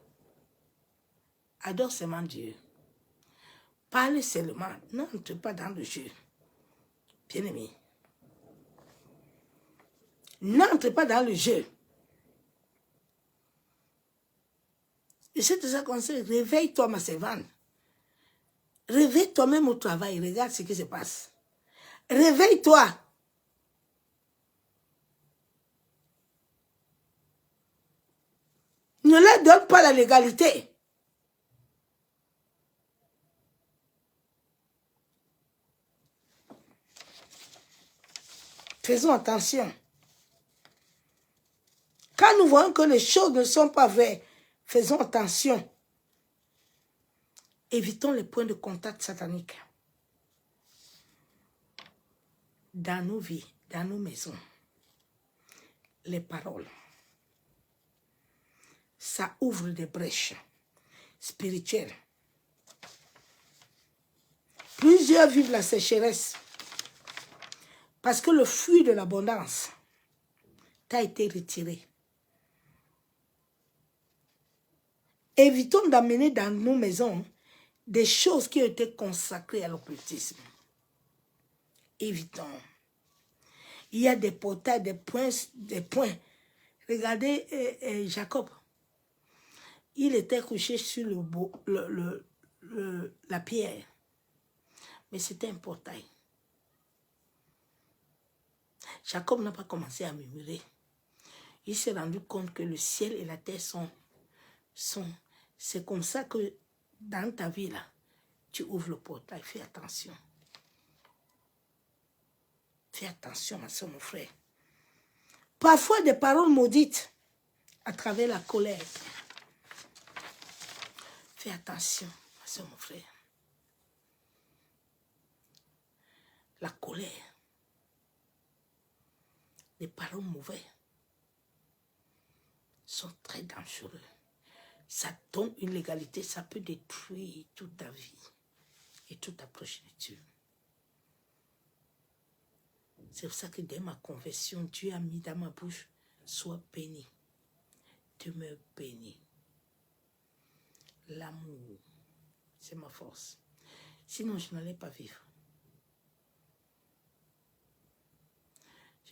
adore seulement Dieu. Parle seulement, n'entre pas dans le jeu. Bien-aimé. N'entre pas dans le jeu. Et c'est ça qu'on sait. Réveille-toi, ma servante. Réveille-toi même au travail. Regarde ce qui se passe. Réveille-toi. Ne leur donne pas la légalité. Faisons attention. Quand nous voyons que les choses ne sont pas vraies, faisons attention. Évitons les points de contact sataniques. Dans nos vies, dans nos maisons, les paroles. Ça ouvre des brèches spirituelles. Plusieurs vivent la sécheresse parce que le fruit de l'abondance t'a été retiré. Évitons d'amener dans nos maisons des choses qui ont été consacrées à l'occultisme. Évitons. Il y a des portails, des points. Regardez Jacob. Il était couché sur la pierre. Mais c'était un portail. Jacob n'a pas commencé à murmurer. Il s'est rendu compte que le ciel et la terre sont. C'est comme ça que dans ta vie, là, tu ouvres le portail. Fais attention. Fais attention, ma soeur, mon frère. Parfois, des paroles maudites à travers la colère. Fais attention, ma soeur, mon frère. La colère. Les paroles mauvaises sont très dangereux. Ça donne une légalité, ça peut détruire toute ta vie et toute ta progéniture. C'est pour ça que dès ma conversion, Dieu a mis dans ma bouche, sois béni, demeure béni. L'amour, c'est ma force. Sinon, je n'allais pas vivre.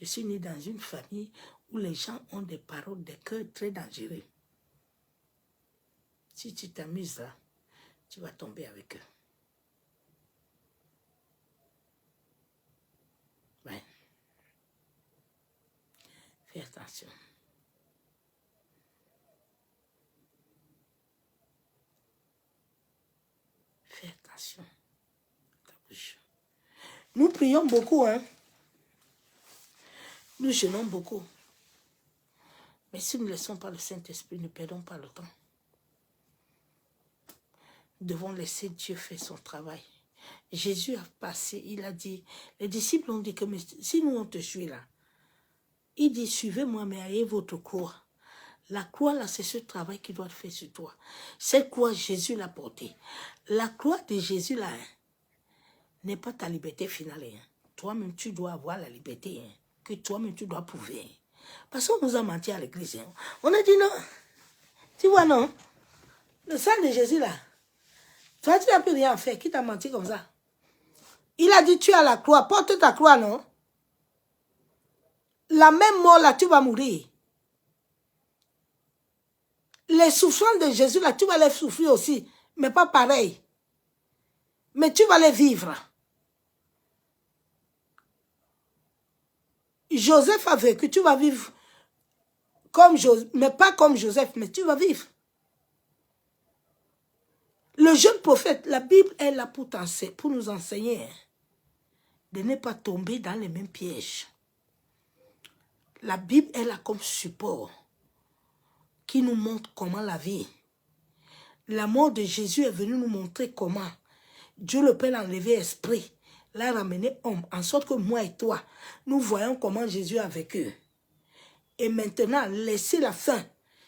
Je suis né dans une famille où les gens ont des paroles, des cœurs très dangereux. Si tu t'amuses là, tu vas tomber avec eux. Ouais. Fais attention. Fais attention à ta bouche. Nous prions beaucoup, hein. Nous jeûnons beaucoup. Mais si nous ne laissons pas le Saint-Esprit, ne perdons pas le temps. Nous devons laisser Dieu faire son travail. Jésus a passé, il a dit, les disciples ont dit que mais si nous on te suit là, il dit suivez-moi mais ayez votre croix. La croix là c'est ce travail qui doit être fait sur toi. Cette croix Jésus l'a portée. La croix de Jésus là, hein, n'est pas ta liberté finale. Hein. Toi-même, tu dois avoir la liberté hein, que toi-même, tu dois prouver. Parce qu'on nous a menti à l'église. Hein. On a dit non. Tu vois, non? Le sang de Jésus, là. Toi, tu n'as plus rien à faire. Qui t'a menti comme ça? Il a dit, tu as la croix. Porte ta croix, non? La même mort, là, tu vas mourir. Les souffrances de Jésus, là, tu vas les souffrir aussi. Mais pas pareil. Mais tu vas les vivre. Joseph a vécu, tu vas vivre comme Joseph, mais pas comme Joseph, mais tu vas vivre. Le jeune prophète, la Bible est là pour nous enseigner de ne pas tomber dans les mêmes pièges. La Bible est là comme support qui nous montre comment la vie. La mort de Jésus est venue nous montrer comment Dieu le Père l'a enlevé esprit, l'a ramené homme, en sorte que moi et toi, nous voyons comment Jésus a vécu. Et maintenant, laissez la fin.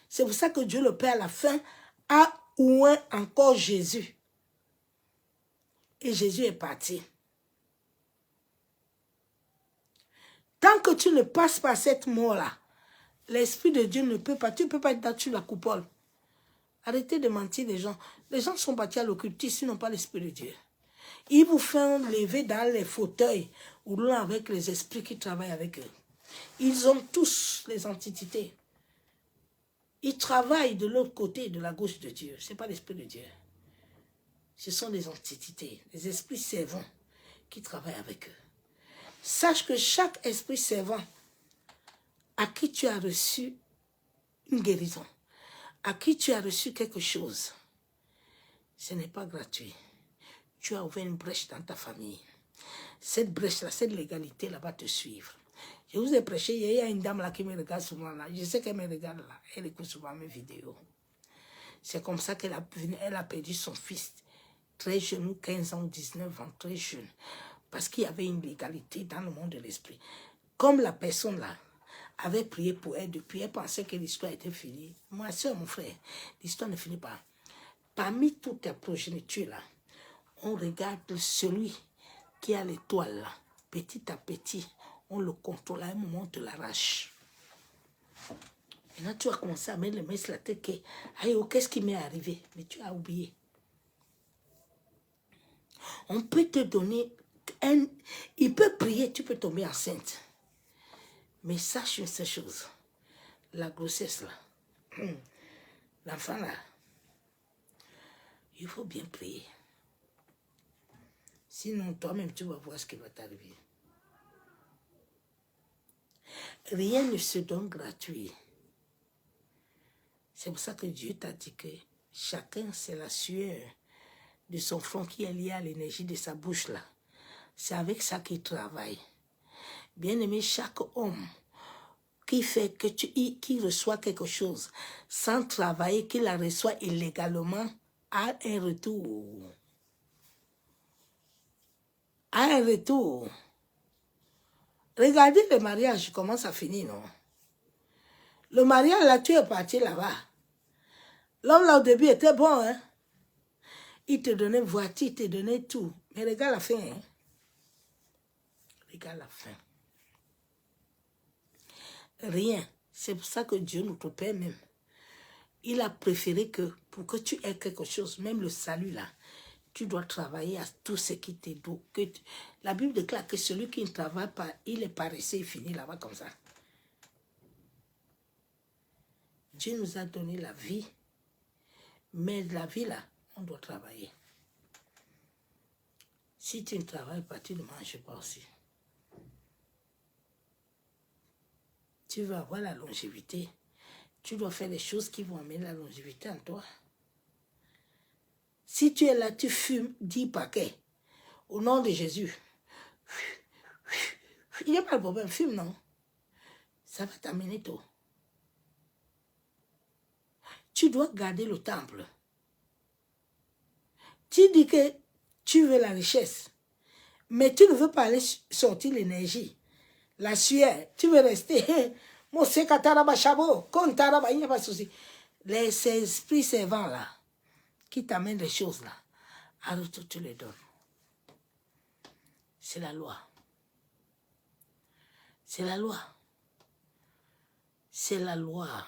C'est pour ça que Dieu le Père à la fin a oint encore Jésus. Et Jésus est parti. Tant que tu ne passes pas cette mort-là, l'Esprit de Dieu ne peut pas, tu ne peux pas être dans la coupole. Arrêtez de mentir les gens. Les gens sont partis à l'occultisme, ils n'ont pas l'Esprit de Dieu. Ils vous font lever dans les fauteuils ou là avec les esprits qui travaillent avec eux. Ils ont tous les entités. Ils travaillent de l'autre côté, de la gauche de Dieu. Ce n'est pas l'Esprit de Dieu. Ce sont des entités, des esprits servants qui travaillent avec eux. Sache que chaque esprit servant à qui tu as reçu une guérison, à qui tu as reçu quelque chose, ce n'est pas gratuit. Tu as ouvert une brèche dans ta famille. Cette brèche-là, cette légalité-là va te suivre. Je vous ai prêché, il y a une dame là qui me regarde souvent là. Je sais qu'elle me regarde là. Elle écoute souvent mes vidéos. C'est comme ça qu'elle a perdu son fils. Très jeune, 15 ans, 19 ans, très jeune. Parce qu'il y avait une légalité dans le monde de l'esprit. Comme la personne là avait prié pour elle depuis, elle pensait que l'histoire était finie. Ma soeur, mon frère, l'histoire ne finit pas. Parmi toutes tes progénitures là, on regarde celui qui a l'étoile là. Petit à petit, on le contrôle. À un moment, on te l'arrache. Maintenant, tu vas commencer à mettre le main sur la tête que, aïe, qu'est-ce qui m'est arrivé? Mais tu as oublié. On peut te donner, il peut prier, tu peux tomber enceinte. Mais sache une seule chose, la grossesse là, l'enfant là, il faut bien prier. Sinon, toi-même, tu vas voir ce qui va t'arriver. Rien ne se donne gratuit. C'est pour ça que Dieu t'a dit que chacun, c'est la sueur de son front qui est liée à l'énergie de sa bouche là. C'est avec ça qu'il travaille. Bien-aimé, chaque homme qui fait que qui reçoit quelque chose sans travailler, qu'il la reçoit illégalement, a un retour. A un retour. Regardez le mariage, comment ça finit, non? Le mariage, là, tu es parti là-bas. L'homme, là, au début, était bon, hein? Il te donnait voiture, il te donnait tout. Mais regarde la fin, hein? Regarde la fin. Rien. C'est pour ça que Dieu, notre Père même, il a préféré que, pour que tu aies quelque chose, même le salut, là, tu dois travailler à tout ce qui te doit. La Bible déclare que celui qui ne travaille pas, il est paresseux, il finit là-bas comme ça. Dieu nous a donné la vie, mais la vie là, on doit travailler. Si tu ne travailles pas, tu ne manges pas aussi. Tu veux avoir la longévité, tu dois faire les choses qui vont amener la longévité en toi. Si tu es là, tu fumes 10 paquets au nom de Jésus. Il n'y a pas de problème, fume, non? Ça va t'amener tôt. Tu dois garder le temple. Tu dis que tu veux la richesse, mais tu ne veux pas aller sortir l'énergie, la sueur. Tu veux rester. Il n'y a pas de souci. Les esprits servants là, qui t'amènent les choses là, alors tu les donnes. C'est la loi. C'est la loi. C'est la loi.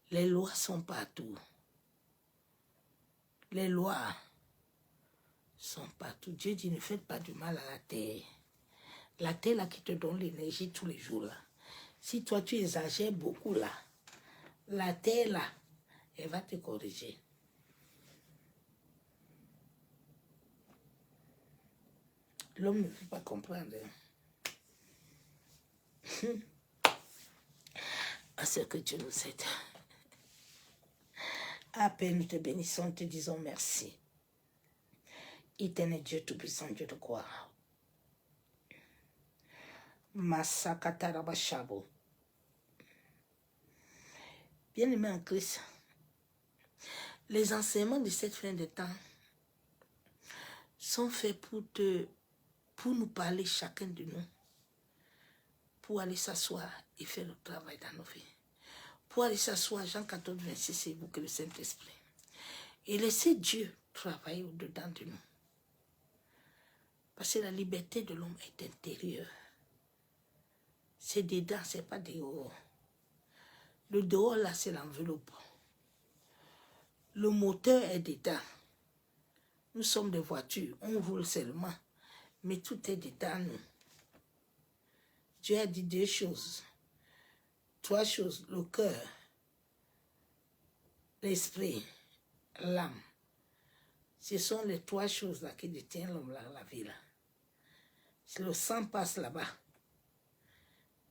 Les lois sont partout. Les lois sont partout. Dieu dit, ne faites pas du mal à la terre. La terre là qui te donne l'énergie tous les jours là. Si toi tu exagères beaucoup là, la terre là, elle va te corriger. L'homme ne peut pas comprendre. À ce que Dieu nous aide. À peine nous te bénissons, te disons merci. Éternel Dieu Tout-Puissant, Dieu de gloire. Masakatarabashabo. Bien-aimé en Christ, les enseignements de cette fin de temps sont faits pour nous parler chacun de nous, pour aller s'asseoir et faire le travail dans nos vies. Pour aller s'asseoir, Jean 14, 26, c'est vous que le Saint-Esprit. Et laisser Dieu travailler au-dedans de nous. Parce que la liberté de l'homme est intérieure. C'est dedans, c'est pas dehors. Le dehors, là, c'est l'enveloppe. Le moteur est dedans. Nous sommes des voitures, on roule seulement. Mais tout est dedans nous. Dieu a dit deux choses. Trois choses, le cœur, l'esprit, l'âme. Ce sont les trois choses là qui détiennent l'homme là, la vie là. Si le sang passe là-bas,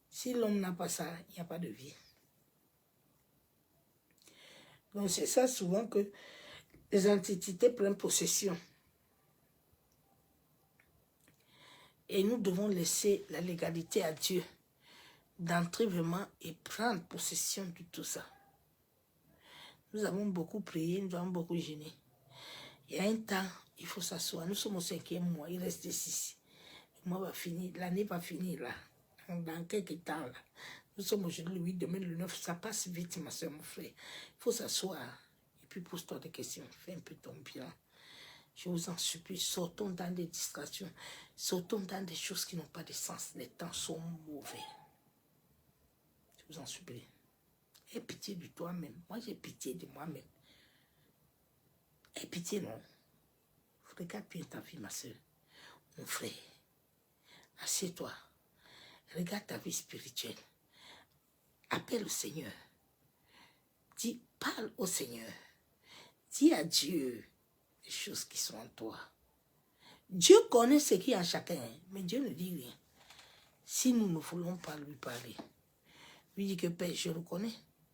si l'homme n'a pas ça, il n'y a pas de vie. Donc c'est ça souvent que les antiquités prennent possession. Et nous devons laisser la légalité à Dieu d'entrer vraiment et prendre possession de tout ça. Nous avons beaucoup prié, nous avons beaucoup gêné. Il y a un temps, il faut s'asseoir. Nous sommes au 5e mois, il reste 6. Le mois va finir, l'année va finir là, dans quelques temps là. Nous sommes aujourd'hui le 8, demain le 9, ça passe vite ma soeur, mon frère. Il faut s'asseoir et puis pose-toi des questions, fais un peu ton bilan. Je vous en supplie, sortons dans des distractions, sortons dans des choses qui n'ont pas de sens. Les temps sont mauvais. Je vous en supplie. Aie pitié de toi-même. Moi, j'ai pitié de moi-même. Aie pitié, non. Regarde bien ta vie, ma soeur. Mon frère, assieds-toi. Regarde ta vie spirituelle. Appelle le Seigneur. Dis, parle au Seigneur. Dis à Dieu les choses qui sont en toi. Dieu connaît ce qui est en chacun, mais Dieu ne dit rien. Si nous ne voulons pas lui parler, lui dit que Père, je reconnais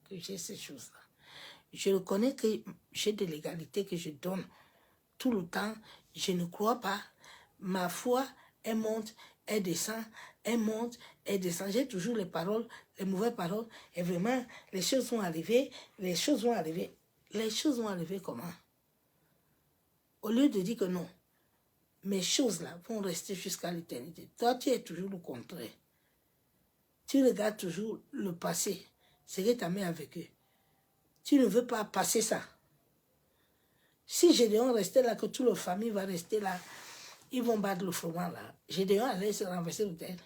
que j'ai ces choses-là. Je reconnais que j'ai de l'égalité que je donne tout le temps. Je ne crois pas. Ma foi, elle monte, elle descend, elle monte, elle descend. J'ai toujours les paroles, les mauvaises paroles. Et vraiment, les choses vont arriver, les choses vont arriver. Les choses vont arriver comment? Au lieu de dire que non, mes choses-là vont rester jusqu'à l'éternité. Toi, tu es toujours le contraire. Tu regardes toujours le passé, ce que tu as mis avec eux. Tu ne veux pas passer ça. Si Gédéon restait là, que toute la famille va rester là, ils vont battre le froment là. Gédéon allait se renverser l'autel.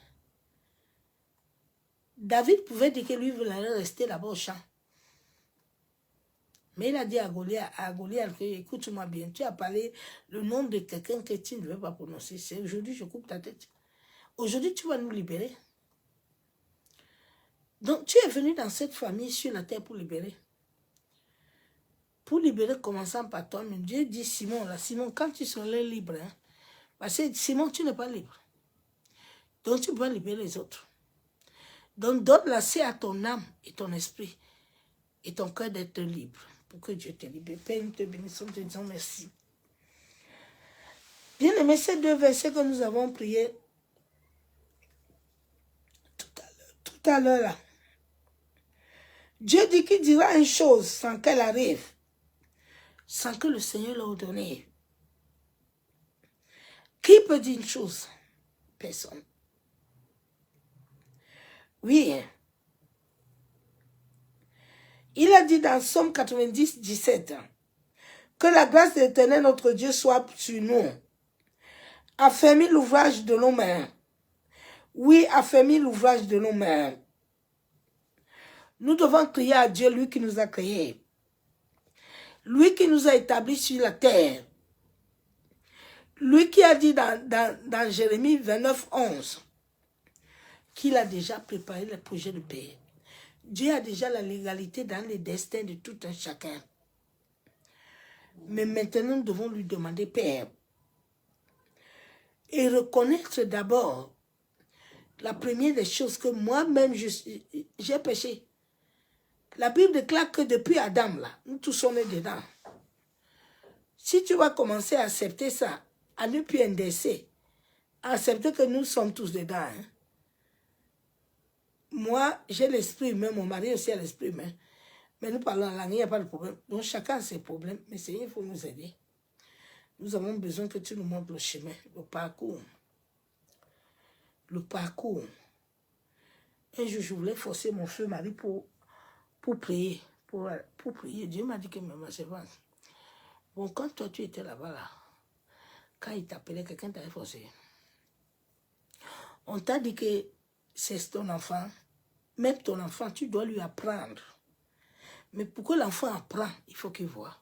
David pouvait dire que lui voulait rester là-bas au champ. Mais il a dit à Goliath, écoute-moi bien, tu as parlé le nom de quelqu'un que tu ne veux pas prononcer. C'est aujourd'hui, je coupe ta tête. Aujourd'hui, tu vas nous libérer. Donc, tu es venu dans cette famille sur la terre pour libérer. Pour libérer, commençant par toi. Mais Dieu dit, Simon, là, Simon, quand tu seras libre, hein, parce que Simon, tu n'es pas libre. Donc, tu peux libérer les autres. Donc, donne l'accès à ton âme et ton esprit et ton cœur d'être libre. Pour que Dieu te libère. Père, nous te bénissons, te disons merci. Bien aimé, ces deux versets que nous avons priés tout à l'heure là. Dieu dit qu'il dira une chose sans qu'elle arrive, sans que le Seigneur l'ait ordonné. Qui peut dire une chose? Personne. Oui. Il a dit dans Somme 90, 17, que la grâce de l'Éternel notre Dieu soit sur nous. affermis l'ouvrage de nos mains. Oui, affermis l'ouvrage de nos mains. Nous devons crier à Dieu, lui qui nous a créés. Lui qui nous a établis sur la terre. Lui qui a dit dans Jérémie 29, 11, qu'il a déjà préparé le projet de paix. Dieu a déjà la légalité dans les destins de tout un chacun. Mais maintenant, nous devons lui demander, Père, et reconnaître d'abord la première des choses que moi-même, j'ai péché. La Bible déclare que depuis Adam, là, nous tous sommes dedans. Si tu vas commencer à accepter ça, à ne plus indécer, à accepter que nous sommes tous dedans. Hein. Moi, j'ai l'esprit humain, mon mari aussi a l'esprit humain. Mais nous parlons en langue, il n'y a pas de problème. Donc chacun a ses problèmes, mais Seigneur, il faut nous aider. Nous avons besoin que tu nous montres le chemin, le parcours. Le parcours. Un jour, je voulais forcer mon feu mari pour prier. Pour prier. Dieu m'a dit que maman, c'est vrai. Bon, quand toi, tu étais là-bas, là, quand il t'appelait, quelqu'un t'avait forcé. On t'a dit que c'est ton enfant. Même ton enfant, tu dois lui apprendre. Mais pour que l'enfant apprend, il faut qu'il voie.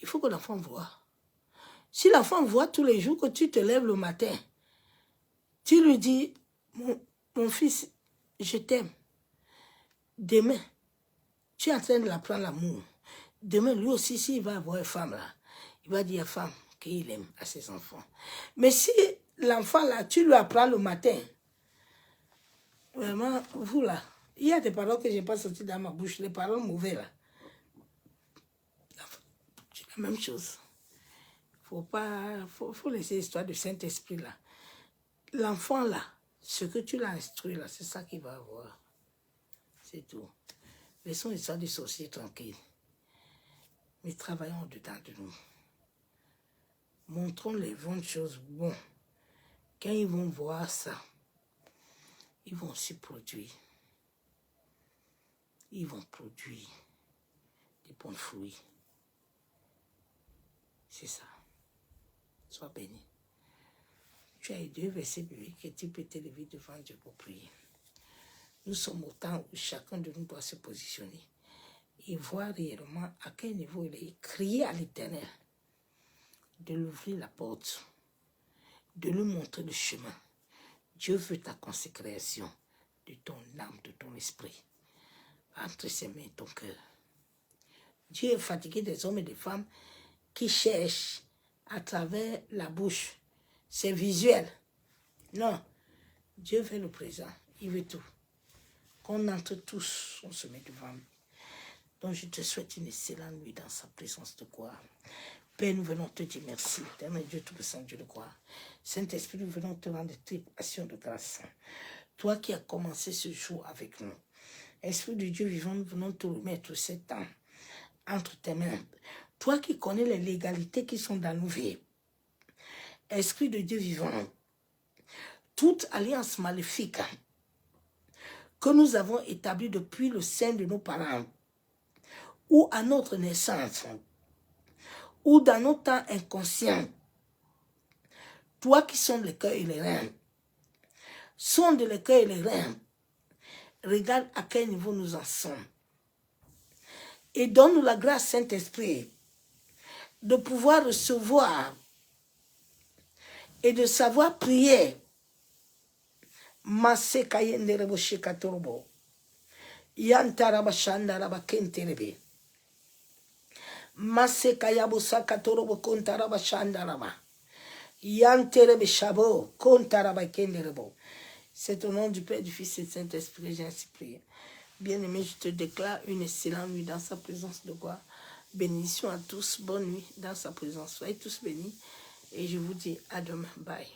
Il faut que l'enfant voie. Si l'enfant voit tous les jours que tu te lèves le matin, tu lui dis, mon fils, je t'aime. Demain, tu es en train de l'apprendre l'amour. Demain, lui aussi, s'il va avoir une femme là, il va dire à la femme qu'il aime à ses enfants. Mais si l'enfant là, tu lui apprends le matin, vraiment, vous là, il y a des paroles que je n'ai pas sorties dans ma bouche, les paroles mauvaises là. C'est la même chose. Faut laisser l'histoire du Saint-Esprit là. L'enfant là, ce que tu l'as instruit là, c'est ça qu'il va avoir. C'est tout. Laissons l'histoire du sorcier tranquille. Mais travaillons dedans de nous. Montrons les bonnes choses. Bon, quand ils vont voir ça, ils vont aussi produire. Ils vont produire des bons fruits. C'est ça. Sois béni. Tu as 2 versets bibliques et tu peux t'élever devant Dieu pour prier. Nous sommes au temps où chacun de nous doit se positionner et voir réellement à quel niveau il est. Crier à l'Éternel de lui ouvrir la porte, de lui montrer le chemin. Dieu veut ta consécration de ton âme, de ton esprit. Entre ses mains, ton cœur. Dieu est fatigué des hommes et des femmes qui cherchent à travers la bouche. C'est visuel. Non. Dieu veut le présent. Il veut tout. Qu'on entre tous, on se met devant lui. Donc je te souhaite une excellente nuit dans sa présence de gloire. Père, nous venons te dire merci. Éternel Dieu Tout-Puissant, Dieu de gloire. Saint-Esprit, nous venons te rendre des actions de grâce. Toi qui as commencé ce jour avec nous. Esprit de Dieu vivant, nous venons te remettre 7 ans entre tes mains. Toi qui connais les légalités qui sont dans nos vies. Esprit de Dieu vivant, toute alliance maléfique que nous avons établie depuis le sein de nos parents, ou à notre naissance, ou dans nos temps inconscients, toi qui sondes les cœurs et les reins, sonde les cœurs et les reins, regarde à quel niveau nous en sommes. Et donne-nous la grâce, Saint-Esprit, de pouvoir recevoir et de savoir prier. Masse kayenderebo shekatorobo. Yantaraba shandaraba kenterebe. Masse kayabo sakatorobo kontaraba shandaraba. Yanterebe shabo kontaraba kenderebo. C'est au nom du Père, du Fils et du Saint-Esprit, j'ai ainsi prié. Bien-aimé, je te déclare une excellente nuit dans sa présence de gloire. Bénédiction à tous, bonne nuit dans sa présence. Soyez tous bénis et je vous dis à demain. Bye.